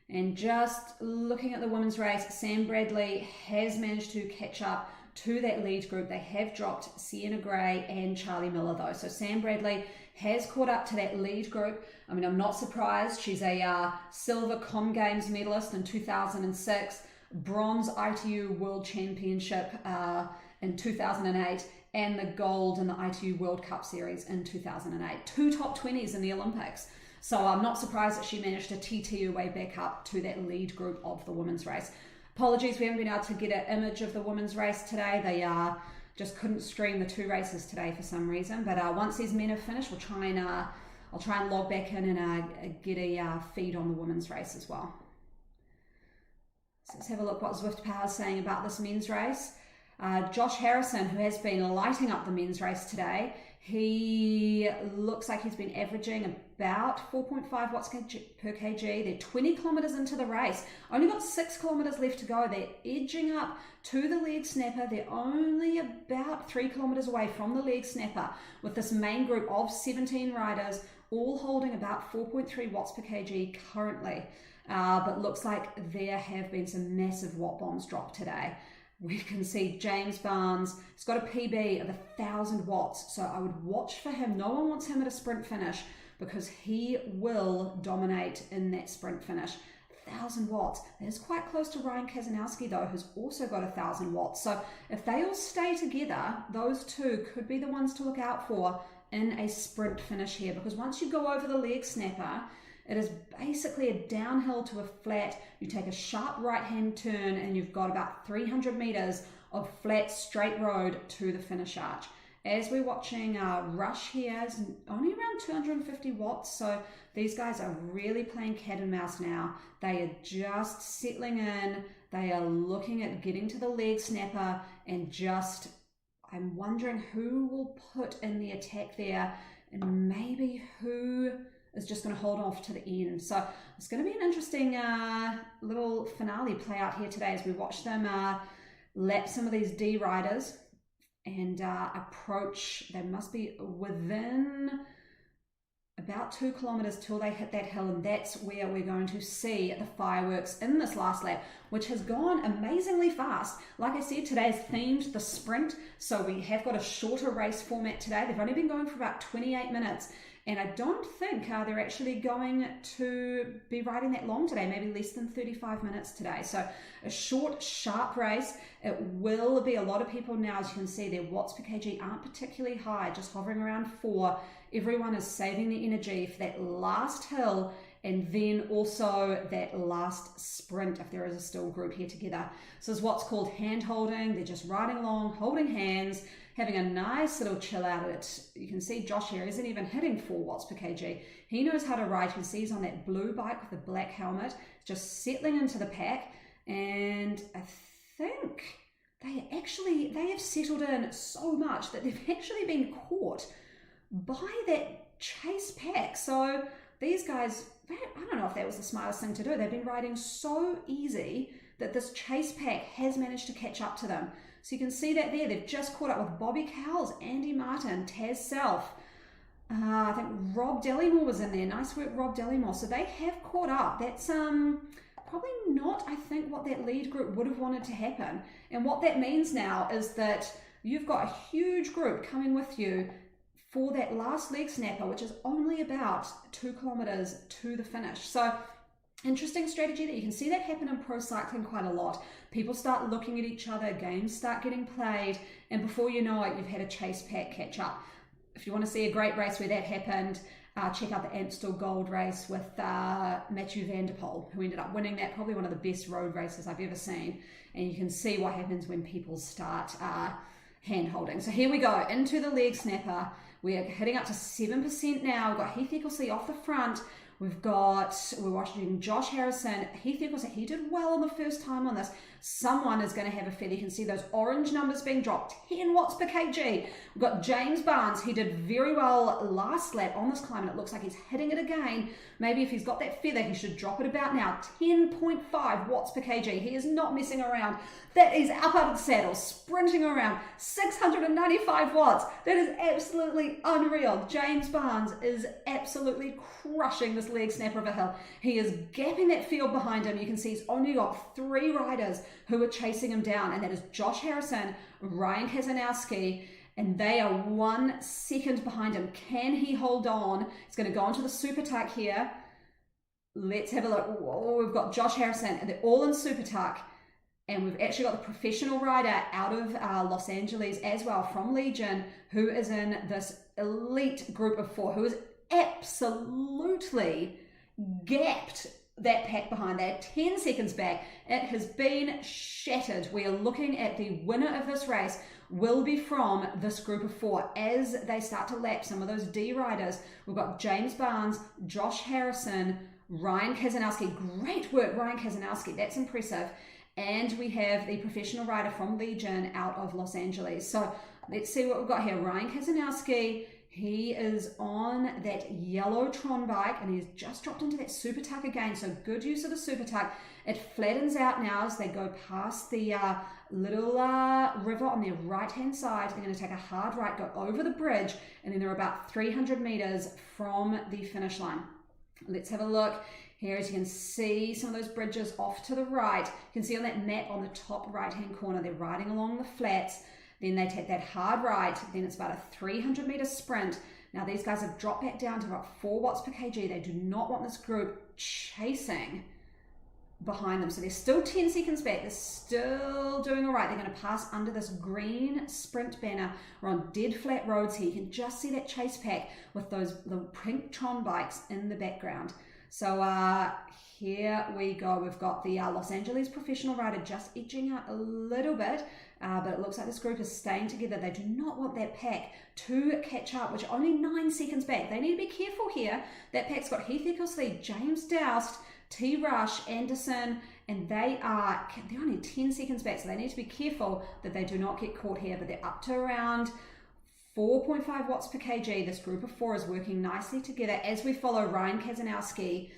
And just looking at the women's race, Sam Bradley has managed to catch up to that lead group. They have dropped Sienna Gray and Charlie Miller though. So Sam Bradley has caught up to that lead group. I mean, I'm not surprised. She's a silver Com Games medalist in 2006, bronze ITU World Championship in 2008, and the gold in the ITU World Cup Series in 2008. 2 top 20s in the Olympics. So I'm not surprised that she managed to TT her way back up to that lead group of the women's race. Apologies, we haven't been able to get an image of the women's race today. They just couldn't stream the 2 races today for some reason. But once these men have finished, we'll try and I'll try and log back in and get a feed on the women's race as well. So let's have a look what Zwift Power is saying about this men's race. Josh Harrison, who has been lighting up the men's race today, he looks like he's been averaging about 4.5 watts per kg. They're 20 kilometers into the race. Only got 6 kilometers left to go. They're edging up to the leg snapper. They're only about 3 kilometers away from the leg snapper with this main group of 17 riders, all holding about 4.3 watts per kg currently. But looks like there have been some massive watt bombs dropped today. We can see James Barnes has got a PB of 1,000 watts, so I would watch for him. No one wants him at a sprint finish because he will dominate in that sprint finish. 1,000 watts. That is quite close to Ryan Kazanowski though, who's also got 1,000 watts. So if they all stay together, those two could be the ones to look out for in a sprint finish here, because once you go over the leg snapper, it is basically a downhill to a flat. You take a sharp right-hand turn and you've got about 300 meters of flat, straight road to the finish arch. As we're watching Rush here, is only around 250 watts. So these guys are really playing cat and mouse now. They are just settling in. They are looking at getting to the leg snapper and just, I'm wondering who will put in the attack there and maybe who is just going to hold off to the end. So it's going to be an interesting little finale play out here today as we watch them lap some of these D riders and approach. They must be within about 2 kilometers till they hit that hill, and that's where we're going to see the fireworks in this last lap, which has gone amazingly fast. Like I said, today's themed the sprint, so we have got a shorter race format today. They've only been going for about 28 minutes. And I don't think they're actually going to be riding that long today, maybe less than 35 minutes today. So a short, sharp race. It will be a lot of people now, as you can see, their watts per kg aren't particularly high, just hovering around 4. Everyone is saving the energy for that last hill and then also that last sprint if there is a still group here together. So it's what's called hand holding. They're just riding along, holding hands, having a nice little chill out at it. You can see Josh here isn't even hitting 4 watts per kg. He knows how to ride. You can see he's on that blue bike with the black helmet, just settling into the pack. And I think they have settled in so much that they've actually been caught by that chase pack. So these guys, I don't know if that was the smartest thing to do. They've been riding so easy that this chase pack has managed to catch up to them. So you can see that there. They've just caught up with Bobby Cowles, Andy Martin, Taz Self. I think Rob Dellymore was in there. Nice work, Rob Dellymore. So they have caught up. That's probably not, I think, what that lead group would have wanted to happen. And what that means now is that you've got a huge group coming with you for that last leg snapper, which is only about 2 kilometers to the finish. So interesting strategy that you can see that happen in pro cycling quite a lot. People start looking at each other, games start getting played, and before you know it, you've had a chase pack catch up. If you want to see a great race where that happened, check out the Amstel Gold race with Mathieu van der Poel, who ended up winning that, probably one of the best road races I've ever seen. And you can see what happens when people start hand holding. So here we go, into the leg snapper. We're hitting up to 7% now. We've got Heath Ecclesey off the front. We're watching Josh Harrison. Heath Ecclesey, he did well on the first time on this. Someone is going to have a feel. You can see those orange numbers being dropped, 10 watts per kg. We've got James Barnes. He did very well last lap on this climb, and it looks like he's hitting it again. Maybe if he's got that feather, he should drop it about now. 10.5 watts per kg. He is not messing around. That is up out of the saddle, sprinting around. 695 watts. That is absolutely unreal. James Barnes is absolutely crushing this leg snapper of a hill. He is gapping that field behind him. You can see he's only got 3 riders who are chasing him down, and that is Josh Harrison, Ryan Kazanowski, and they are 1 second behind him. Can he hold on? He's going to go onto the super tuck here. Let's have a look. Whoa, we've got Josh Harrison, and they're all in super tuck. And we've actually got the professional rider out of Los Angeles as well from Legion, who is in this elite group of 4, who has absolutely gapped that pack behind. They're 10 seconds back. It has been shattered. We are looking at the winner of this race will be from this group of 4 as they start to lap some of those D riders. We've got James Barnes, Josh Harrison, Ryan Kazanowski. Great work, Ryan Kazanowski. That's impressive. And we have the professional rider from Legion out of Los Angeles. So let's see what we've got here. Ryan Kazanowski, he is on that yellow Tron bike, and he's just dropped into that super tuck again. So good use of the super tuck. It flattens out now as they go past the little river on their right-hand side. They're going to take a hard right, go over the bridge, and then they're about 300 meters from the finish line. Let's have a look. Here, as you can see, some of those bridges off to the right. You can see on that map on the top right-hand corner, they're riding along the flats. Then they take that hard right. Then it's about a 300-meter sprint. Now, these guys have dropped back down to about 4 watts per kg. They do not want this group chasing behind them. So they're still 10 seconds back. They're still doing all right. They're going to pass under this green sprint banner. We're on dead flat roads here. You can just see that chase pack with those little pink Tron bikes in the background. So here we go. We've got the Los Angeles professional rider just edging out a little bit, but it looks like this group is staying together. They do not want that pack to catch up, which are only 9 seconds back. They need to be careful here. That pack's got Heath Ecclesey, James Doust, T. Rush, Anderson, and they're only 10 seconds back, so they need to be careful that they do not get caught here, but they're up to around 4.5 watts per kg. This group of 4 is working nicely together as we follow Ryan Kazanowski,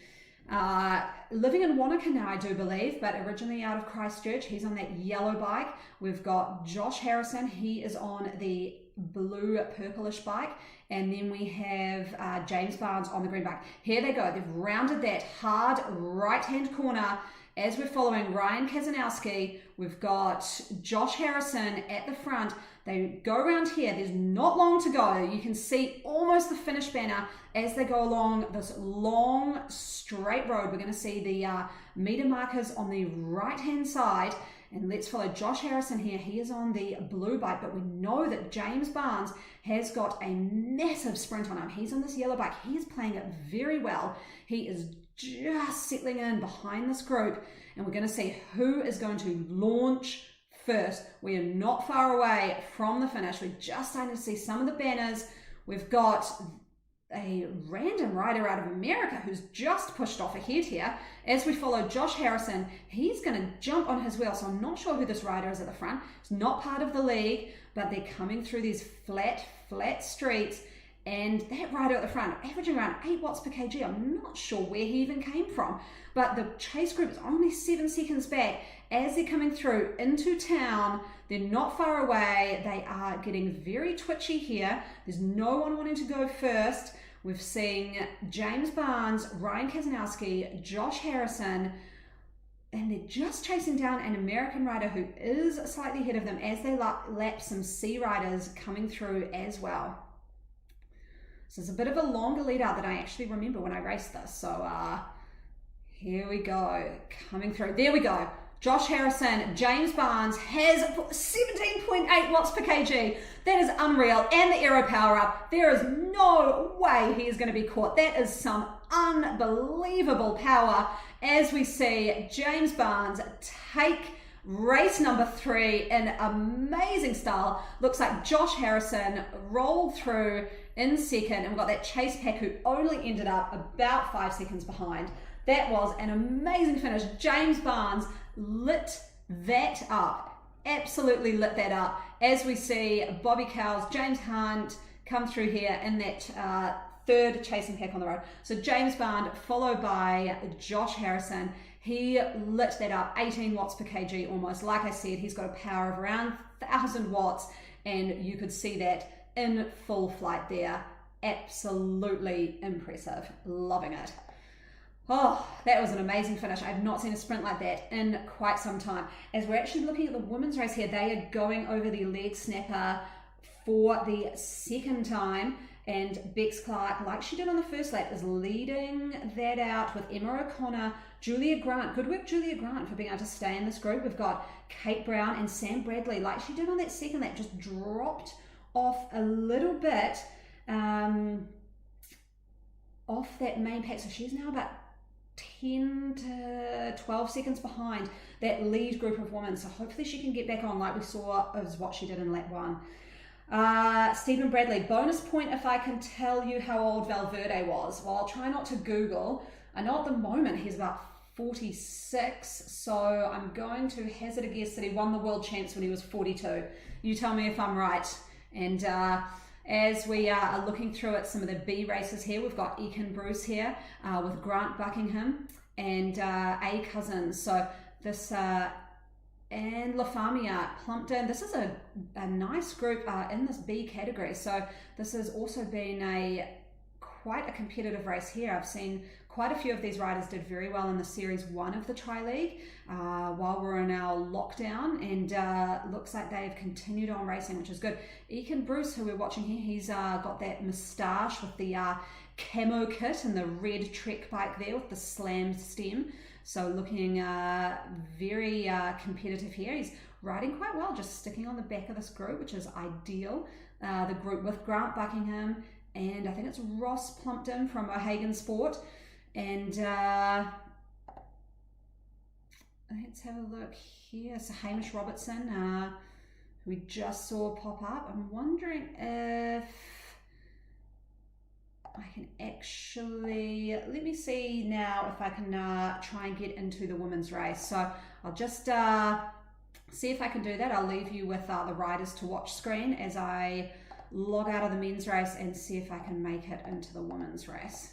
living in Wanaka now, I do believe, but originally out of Christchurch. He's on that yellow bike. We've got Josh Harrison. He is on the blue purplish bike, and then we have James Barnes on the green bike. Here they go. They've rounded that hard right-hand corner. As we're following Ryan Kazanowski, we've got Josh Harrison at the front. They go around here. There's not long to go. You can see almost the finish banner as they go along this long straight road. We're going to see the meter markers on the right-hand side. And let's follow Josh Harrison here. He is on the blue bike, but we know that James Barnes has got a massive sprint on him. He's on this yellow bike. He is playing it very well. He is just settling in behind this group, and we're going to see who is going to launch first. We are not far away from the finish. We're just starting to see some of the banners. We've got a random rider out of America who's just pushed off ahead here. As we follow Josh Harrison, he's going to jump on his wheel, so I'm not sure who this rider is at the front. It's not part of the league, but they're coming through these flat streets, and that rider at the front, averaging around 8 watts per kg. I'm not sure where he even came from, but the chase group is only 7 seconds back. As they're coming through into town, they're not far away. They are getting very twitchy here. There's no one wanting to go first. We've seen James Barnes, Ryan Kazanowski, Josh Harrison, and they're just chasing down an American rider who is slightly ahead of them as they lap some C riders coming through as well. So it's a bit of a longer lead out than I actually remember when I raced this. So here we go, coming through. There we go. Josh Harrison, James Barnes has 17.8 watts per kg. That is unreal. And the aero power up. There is no way he is going to be caught. That is some unbelievable power as we see James Barnes take race number 3 in amazing style. Looks like Josh Harrison rolled through in second, and we've got that chase pack who only ended up about 5 seconds behind. That was an amazing finish. James Barnes lit that up, absolutely lit that up, as we see Bobby Cowles, James Hunt come through here in that third chasing pack on the road. So James Barnes followed by Josh Harrison. He lit that up, 18 watts per kg almost. Like I said, he's got a power of around 1,000 watts, and you could see that in full flight there. Absolutely impressive. Loving it. Oh, that was an amazing finish. I've not seen a sprint like that in quite some time. As we're actually looking at the women's race here, they are going over the leg snapper for the second time, and Bex Clark, like she did on the first lap, is leading that out with Emma O'Connor, Julia Grant. Good work, Julia Grant, for being able to stay in this group. We've got Kate Brown and Sam Bradley, like she did on that second lap, just dropped off a little bit off that main pack. So she's now about 10 to 12 seconds behind that lead group of women. So hopefully she can get back on like we saw as what she did in lap 1. Stephen Bradley, bonus point if I can tell you how old Valverde was. Well, I'll try not to Google. I know at the moment he's about 46, so I'm going to hazard a guess that he won the world champs when he was 42. You tell me if I'm right. And as we are looking through at some of the B races here, we've got Ekin Bruce here with Grant Buckingham and A Cousins. So this and La Famia Plumpton. This is a nice group in this B category. So this has also been quite a competitive race here. I've seen quite a few of these riders did very well in the Series 1 of the Tri-League while we're in our lockdown, and looks like they've continued on racing, which is good. Ekin Bruce, who we're watching here, he's got that moustache with the camo kit and the red Trek bike there with the slammed stem. So looking very competitive here. He's riding quite well, just sticking on the back of this group, which is ideal. The group with Grant Buckingham and I think it's Ross Plumpton from O'Hagan Sport. And let's have a look here. So Hamish Robertson, who we just saw pop up. I'm wondering if I can actually, let me see now if I can try and get into the women's race. So I'll just see if I can do that. I'll leave you with the riders to watch screen as I log out of the men's race and see if I can make it into the women's race.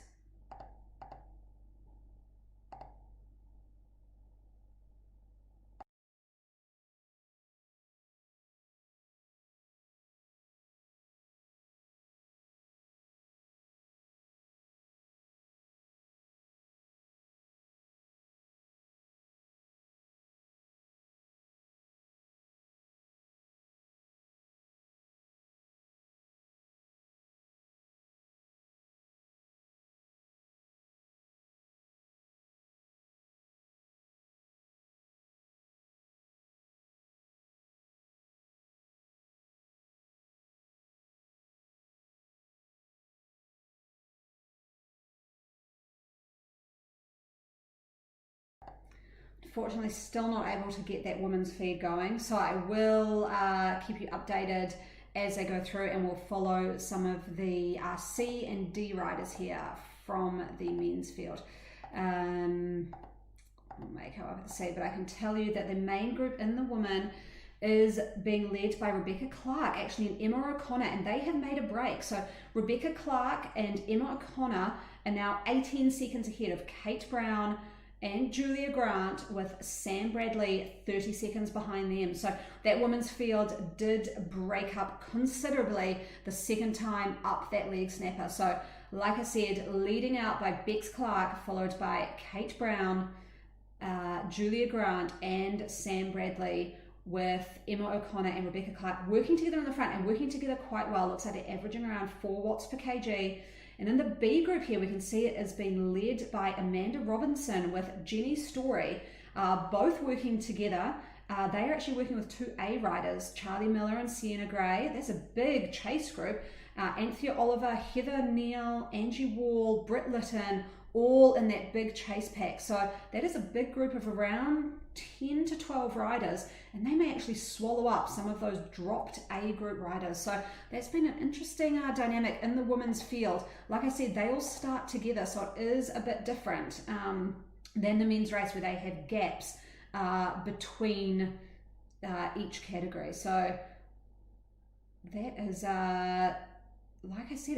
Unfortunately, still not able to get that women's feed going, so I will keep you updated as they go through, and we'll follow some of the C and D riders here from the men's field. I'll make her over the C, but I can tell you that the main group in the women is being led by Rebecca Clark, actually, and Emma O'Connor, and they have made a break. So Rebecca Clark and Emma O'Connor are now 18 seconds ahead of Kate Brown and Julia Grant, with Sam Bradley 30 seconds behind them. So that women's field did break up considerably the second time up that leg snapper. So like I said, leading out by Bex Clark, followed by Kate Brown, Julia Grant and Sam Bradley, with Emma O'Connor and Rebecca Clark working together in the front and working together quite well. Looks like they're averaging around 4 watts per kg. And in the B group here, we can see it is being led by Amanda Robinson with Jenny Story, both working together. They are actually working with 2A riders, Charlie Miller and Sienna Gray. That's a big chase group. Anthea Oliver, Heather Neal, Angie Wall, Britt Litton, all in that big chase pack. So that is a big group of around 10 to 12 riders, and they may actually swallow up some of those dropped A group riders. So that's been an interesting dynamic in the women's field. Like I said, they all start together, so it is a bit different than the men's race, where they have gaps between each category. So that is like I said,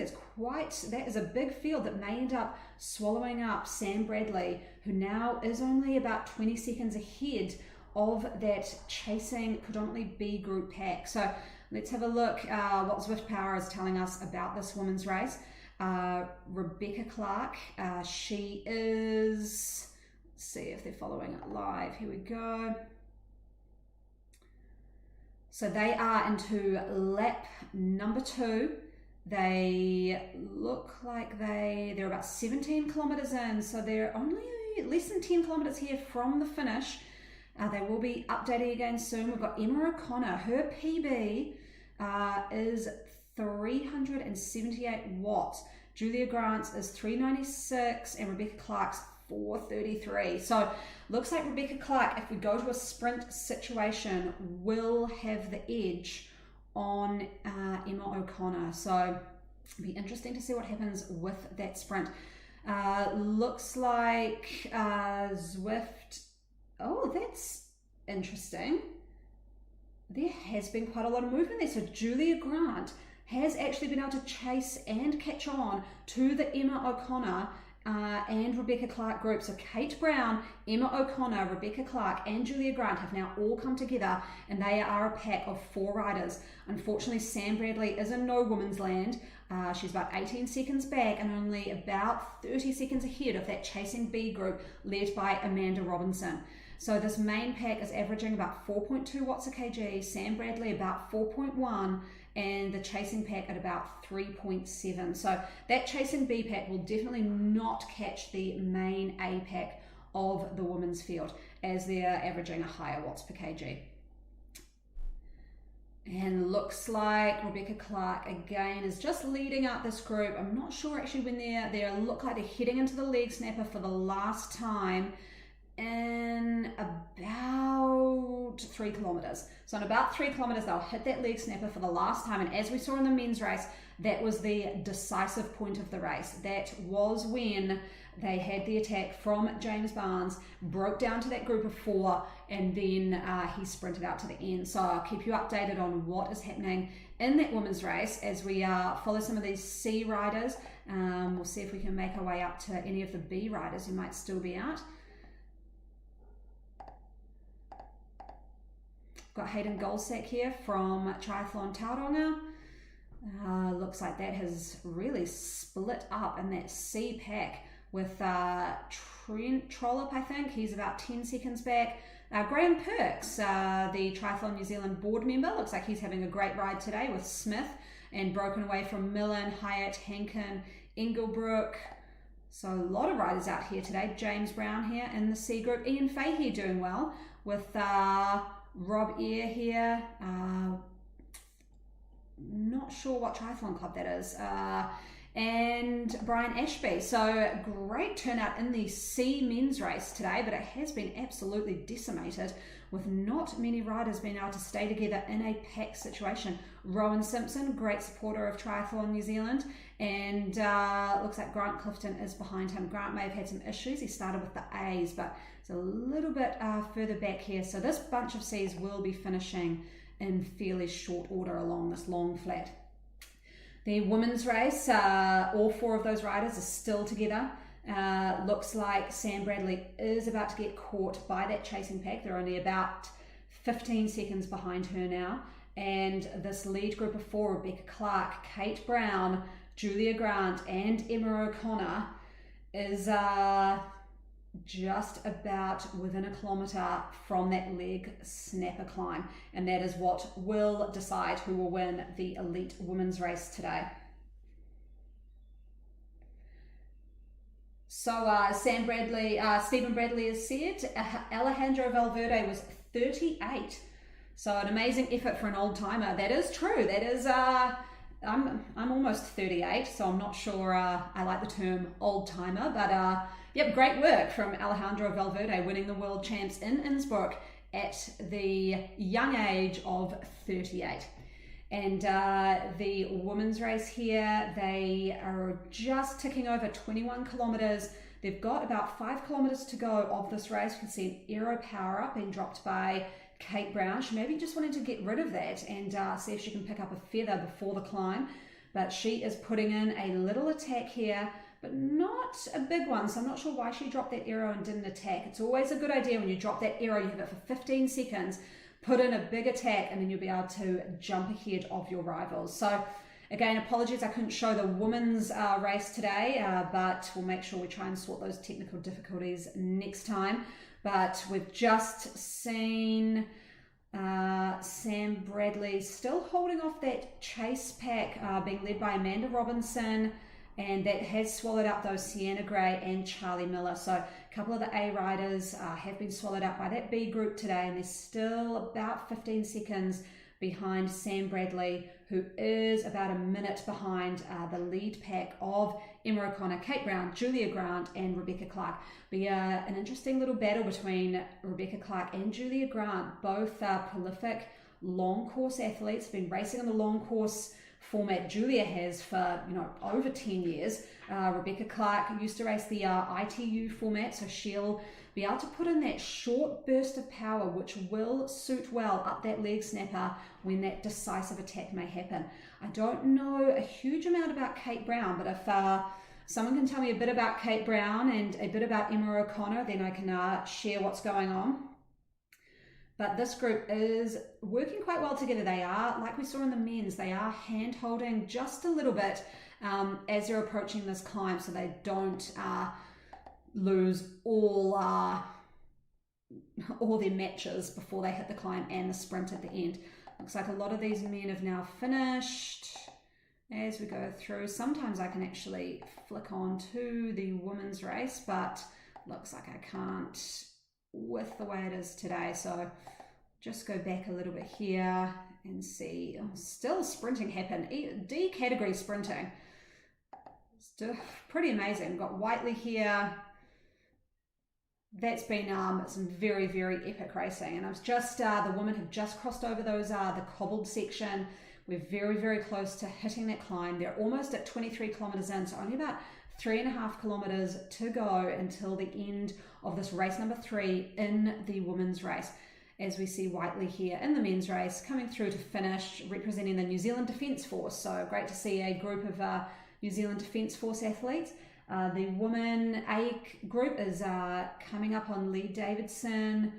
that is a big field that may end up swallowing up Sam Bradley, who now is only about 20 seconds ahead of that chasing predominantly B group pack. So let's have a look what Zwift Power is telling us about this women's race. Rebecca Clark, she is, let's see if they're following it live. Here we go. So they are into lap number 2. They look like they're about 17 kilometers in, so they're only less than 10 kilometers here from the finish. They will be updating again soon. We've got Emma O'Connor. Her PB is 378 watts. Julia Grant's is 396, and Rebecca Clark's 433. So looks like Rebecca Clark, if we go to a sprint situation, will have the edge on Emma O'Connor. So it'll be interesting to see what happens with that sprint. Looks like Zwift, oh, that's interesting. There has been quite a lot of movement there. So Julia Grant has actually been able to chase and catch on to the Emma O'Connor and Rebecca Clark group. So Kate Brown, Emma O'Connor, Rebecca Clark and Julia Grant have now all come together, and they are a pack of 4 riders. Unfortunately, Sam Bradley is in no woman's land. She's about 18 seconds back and only about 30 seconds ahead of that chasing B group led by Amanda Robinson. So this main pack is averaging about 4.2 watts a kg, Sam Bradley about 4.1, and the chasing pack at about 3.7. So that chasing B pack will definitely not catch the main A pack of the women's field, as they're averaging a higher watts per kg. And looks like Rebecca Clark again is just leading out this group. I'm not sure actually when they look like they're heading into the leg snapper for the last time in about 3 kilometers. So in about 3 kilometers, they'll hit that leg snapper for the last time. And as we saw in the men's race, that was the decisive point of the race. That was when they had the attack from James Barnes, broke down to that group of 4, and then he sprinted out to the end. So I'll keep you updated on what is happening in that women's race as we follow some of these C riders. We'll see if we can make our way up to any of the B riders who might still be out. Got Hayden Goldsack here from Triathlon Tauranga. Looks like that has really split up in that C pack with Trent Trollope, I think. He's about 10 seconds back. Graham Perks, the Triathlon New Zealand board member, looks like he's having a great ride today with Smith and broken away from Millen, Hyatt, Hankin, Engelbrook. So a lot of riders out here today. James Brown here in the C group. Ian Fahey doing well with Rob Eyre here. Not sure what triathlon club that is. and Brian Ashby. So great turnout in the C men's race today, but it has been absolutely decimated with not many riders being able to stay together in a pack situation. Rowan Simpson, great supporter of Triathlon New Zealand, and looks like Grant Clifton is behind him. Grant may have had some issues. He started with the A's, but it's a little bit further back here. So this bunch of C's will be finishing in fairly short order along this long flat. The women's race, all four of those riders are still together. Looks like Sam Bradley is about to get caught by that chasing pack. They're only about 15 seconds behind her now. And this lead group of four, Rebecca Clark, Kate Brown, Julia Grant, and Emma O'Connor, is just about within a kilometre from that leg snapper climb. And that is what will decide who will win the elite women's race today. So Stephen Bradley has said Alejandro Valverde was 38. So an amazing effort for an old timer. That is true. That is, I'm almost 38, so I'm not sure I like the term old timer, but yep, great work from Alejandro Valverde, winning the world champs in Innsbruck at the young age of 38. And the women's race here, they are just ticking over 21 kilometres. They've got about 5 kilometres to go of this race. You can see an aero power up being dropped by Kate Brown. She maybe just wanted to get rid of that and see if she can pick up a feather before the climb. But she is putting in a little attack here, but not a big one. So I'm not sure why she dropped that aero and didn't attack. It's always a good idea when you drop that aero, you have it for 15 seconds, put in a big attack, and then you'll be able to jump ahead of your rivals. So again, apologies I couldn't show the women's race today, but we'll make sure we try and sort those technical difficulties next time. But we've just seen Sam Bradley still holding off that chase pack, being led by Amanda Robinson, and that has swallowed up those Sienna Gray and Charlie Miller. So a couple of the A riders have been swallowed up by that B group today, and they're still about 15 seconds behind Sam Bradley, who is about a minute behind the lead pack of Emma O'Connor, Kate Brown, Julia Grant, and Rebecca Clark. Be an interesting little battle between Rebecca Clark and Julia Grant, both prolific long course athletes, been racing on the long course format. Julia has for over 10 years. Rebecca Clark used to race the ITU format, so she'll be able to put in that short burst of power, which will suit well up that leg snapper when that decisive attack may happen. I don't know a huge amount about Kate Brown, but if someone can tell me a bit about Kate Brown and a bit about Emma O'Connor, then I can share what's going on. But this group is working quite well together. They are, like we saw in the men's, they are hand-holding just a little bit as they're approaching this climb, so they don't lose all their matches before they hit the climb and the sprint at the end. Looks like a lot of these men have now finished. As we go through, sometimes I can actually flick on to the women's race, but looks like I can't with the way it is today. So just go back a little bit here and see. Still sprinting happen. D category sprinting. Still pretty amazing. We've got Whiteley here. That's been some very, very epic racing. And I was just, the women have just crossed over those, the cobbled section. We're very, very close to hitting that climb. They're almost at 23 kilometres in, so only about 3.5 kilometres to go until the end of this race number 3 in the women's race. As we see Whiteley here in the men's race coming through to finish, representing the New Zealand Defence Force. So great to see a group of New Zealand Defence Force athletes. The women A group is coming up on Lee Davidson,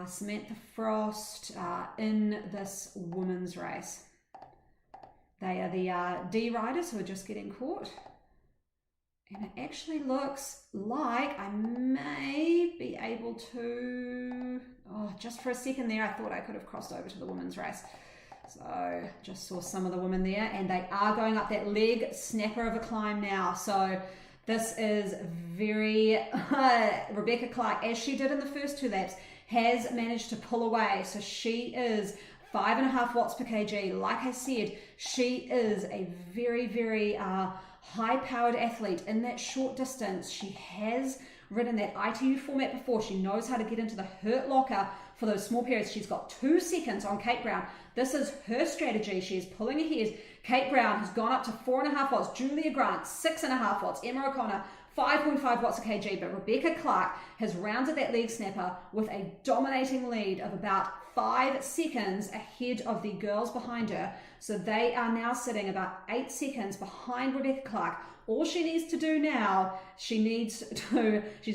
Samantha Frost in this women's race. They are the D riders who are just getting caught. And it actually looks like I may be able to... Oh, just for a second there, I thought I could have crossed over to the women's race. So just saw some of the women there, and they are going up that leg snapper of a climb now. So this is very... Rebecca Clark, as she did in the first 2 laps, has managed to pull away. So she is 5.5 watts per kg. Like I said, she is a very, very high-powered athlete in that short distance. She has ridden that ITU format before. She knows how to get into the hurt locker for those small periods. She's got 2 seconds on Kate Brown. This is her strategy. She is pulling ahead. Kate Brown has gone up to 4.5 watts. Julia Grant, 6.5 watts. Emma O'Connor, 5.5 watts a kg. But Rebecca Clark has rounded that leg snapper with a dominating lead of about 5 seconds ahead of the girls behind her. So they are now sitting about 8 seconds behind Rebecca Clark. All she needs to do now, she's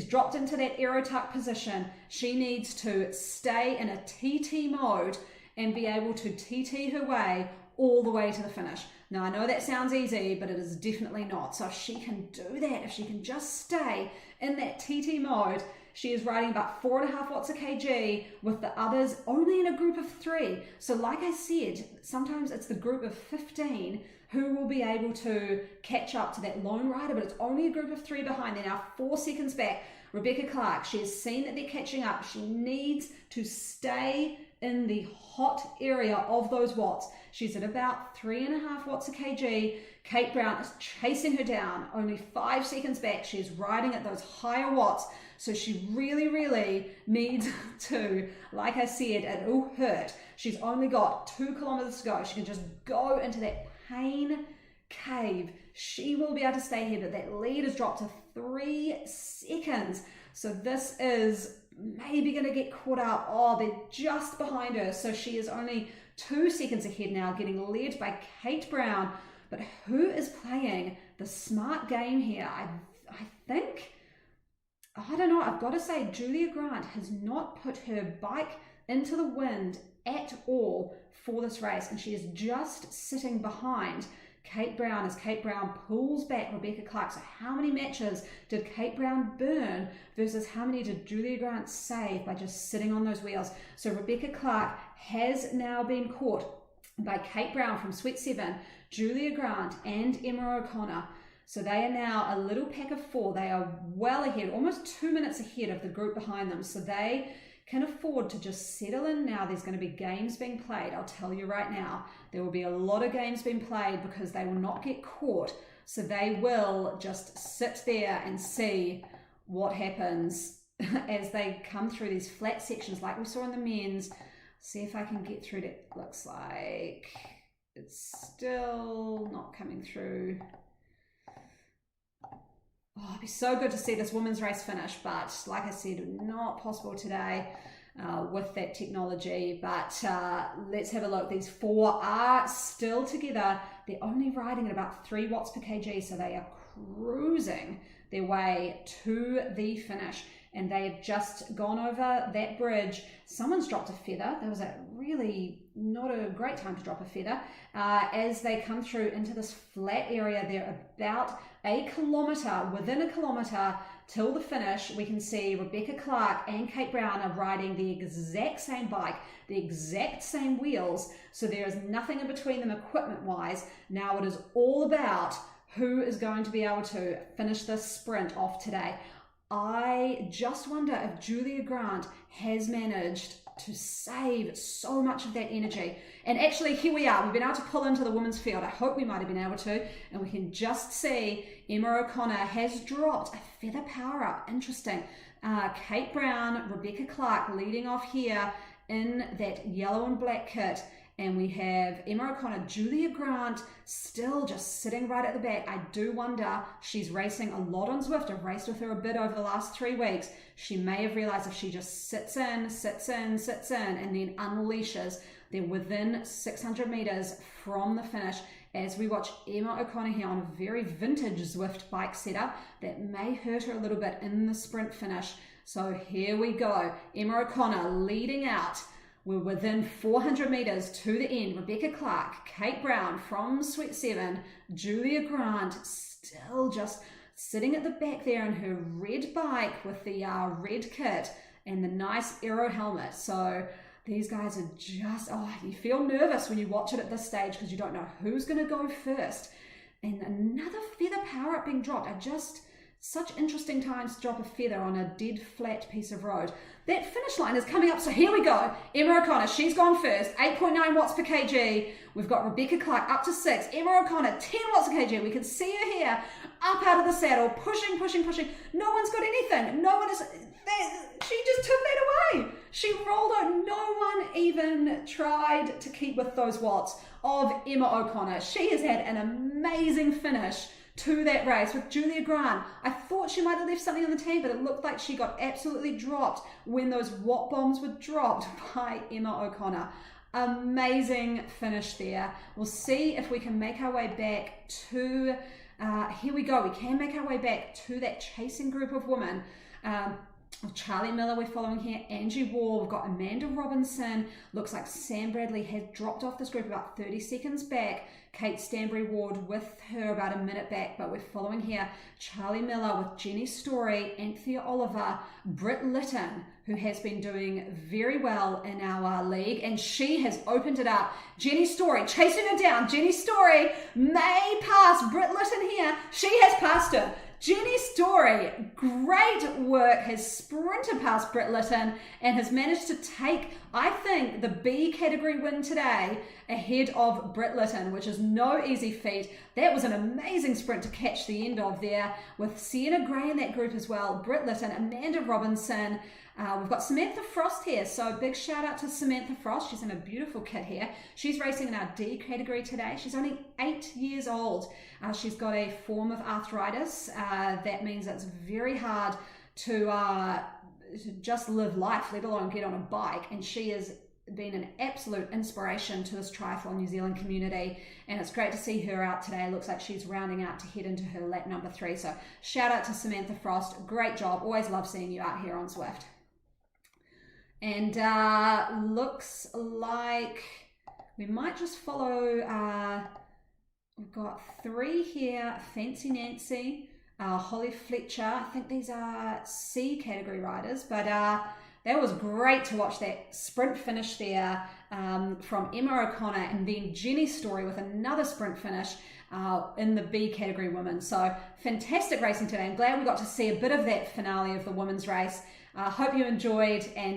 dropped into that aero tuck position. She needs to stay in a TT mode and be able to TT her way all the way to the finish. Now, I know that sounds easy, but it is definitely not. So if she can do that, if she can just stay in that TT mode, she is riding about 4.5 watts a kg with the others only in a group of 3. So like I said, sometimes it's the group of 15 who will be able to catch up to that lone rider, but it's only a group of 3 behind. They're now 4 seconds back. Rebecca Clark, she has seen that they're catching up. She needs to stay in the hot area of those watts. She's at about 3.5 watts a kg. Kate Brown is chasing her down, only 5 seconds back. She is riding at those higher watts. So she really, really needs to, like I said, it'll hurt. She's only got 2 kilometers to go. She can just go into that pain cave. She will be able to stay here, but that lead has dropped to 3 seconds. So this is maybe going to get caught up. Oh, they're just behind her. So she is only 2 seconds ahead now, getting led by Kate Brown. But who is playing the smart game here? I think, I don't know, I've got to say Julia Grant has not put her bike into the wind at all for this race, and she is just sitting behind Kate Brown as Kate Brown pulls back Rebecca Clark. So how many matches did Kate Brown burn versus how many did Julia Grant save by just sitting on those wheels? So Rebecca Clark has now been caught by Kate Brown from Sweat 7, Julia Grant and Emma O'Connor. So they are now a little pack of 4. They are well ahead, almost 2 minutes ahead of the group behind them. So they can afford to just settle in now. There's going to be games being played. I'll tell you right now, there will be a lot of games being played because they will not get caught. So they will just sit there and see what happens as they come through these flat sections like we saw in the men's. See if I can get through it. Looks like it's still not coming through. Oh, it'd be so good to see this women's race finish, but like I said, not possible today with that technology. But let's have a look. These 4 are still together. They're only riding at about 3 watts per kg, so they are cruising their way to the finish. And they have just gone over that bridge. Someone's dropped a feather. That was a really not a great time to drop a feather. As they come through into this flat area, they're about within a kilometer till the finish. We can see Rebecca Clark and Kate Brown are riding the exact same bike, the exact same wheels. So there is nothing in between them equipment-wise. Now it is all about who is going to be able to finish this sprint off today. I just wonder if Julia Grant has managed to save so much of that energy. And actually, here we are. We've been able to pull into the women's field. I hope we might have been able to. And we can just see Emma O'Connor has dropped a feather power up. Interesting. Kate Brown, Rebecca Clark leading off here in that yellow and black kit. And we have Emma O'Connor, Julia Grant still just sitting right at the back. I do wonder, she's racing a lot on Zwift. I've raced with her a bit over the last 3 weeks. She may have realized if she just sits in, and then unleashes, they're within 600 meters from the finish. As we watch Emma O'Connor here on a very vintage Zwift bike setup that may hurt her a little bit in the sprint finish. So here we go. Emma O'Connor leading out. We're within 400 meters to the end. Rebecca Clark, Kate Brown from Sweat 7, Julia Grant still just sitting at the back there in her red bike with the red kit and the nice aero helmet. So these guys are just, you feel nervous when you watch it at this stage because you don't know who's going to go first. And another feather power up being dropped. I just Such interesting times to drop a feather on a dead flat piece of road. That finish line is coming up, so here we go. Emma O'Connor, she's gone first, 8.9 watts per kg. We've got Rebecca Clark up to 6. Emma O'Connor, 10 watts per kg. We can see her here, up out of the saddle, pushing. No one's got anything. No one is, she just took that away. She rolled out. No one even tried to keep with those watts of Emma O'Connor. She has had an amazing finish to that race with Julia Grant. I thought she might have left something on the team, but it looked like she got absolutely dropped when those watt bombs were dropped by Emma O'Connor. Amazing finish there. We'll see if we can make our way back to, here we go. We can make our way back to that chasing group of women. Charlie Miller we're following here, Angie Wall, we've got Amanda Robinson, looks like Sam Bradley has dropped off this group about 30 seconds back, Kate Stanbury Ward with her about a minute back, but we're following here Charlie Miller with Jenny Story, Anthea Oliver, Britt Lytton, who has been doing very well in our league, and she has opened it up. Jenny Story chasing her down. Jenny Story may pass Britt Lytton here. She has passed her. Jenny Story, great work, has sprinted past Britt Lytton and has managed to take, I think, the B category win today ahead of Britt Lytton, which is no easy feat. That was an amazing sprint to catch the end of there with Sienna Gray in that group as well, Britt Lytton, Amanda Robinson. We've got Samantha Frost here, so big shout out to Samantha Frost. She's in a beautiful kit here. She's racing in our D category today. She's only 8 years old. She's got a form of arthritis. That means it's very hard to just live life, let alone get on a bike. And she has been an absolute inspiration to this Triathlon New Zealand community. And it's great to see her out today. It looks like she's rounding out to head into her lap number 3. So shout out to Samantha Frost. Great job. Always love seeing you out here on Zwift. And looks like we might just follow, we've got 3 here, Fancy Nancy, Holly Fletcher. I think these are C category riders, but that was great to watch that sprint finish there from Emma O'Connor, and then Jenny Story with another sprint finish in the B category women. So fantastic racing today. I'm glad we got to see a bit of that finale of the women's race. Hope you enjoyed, and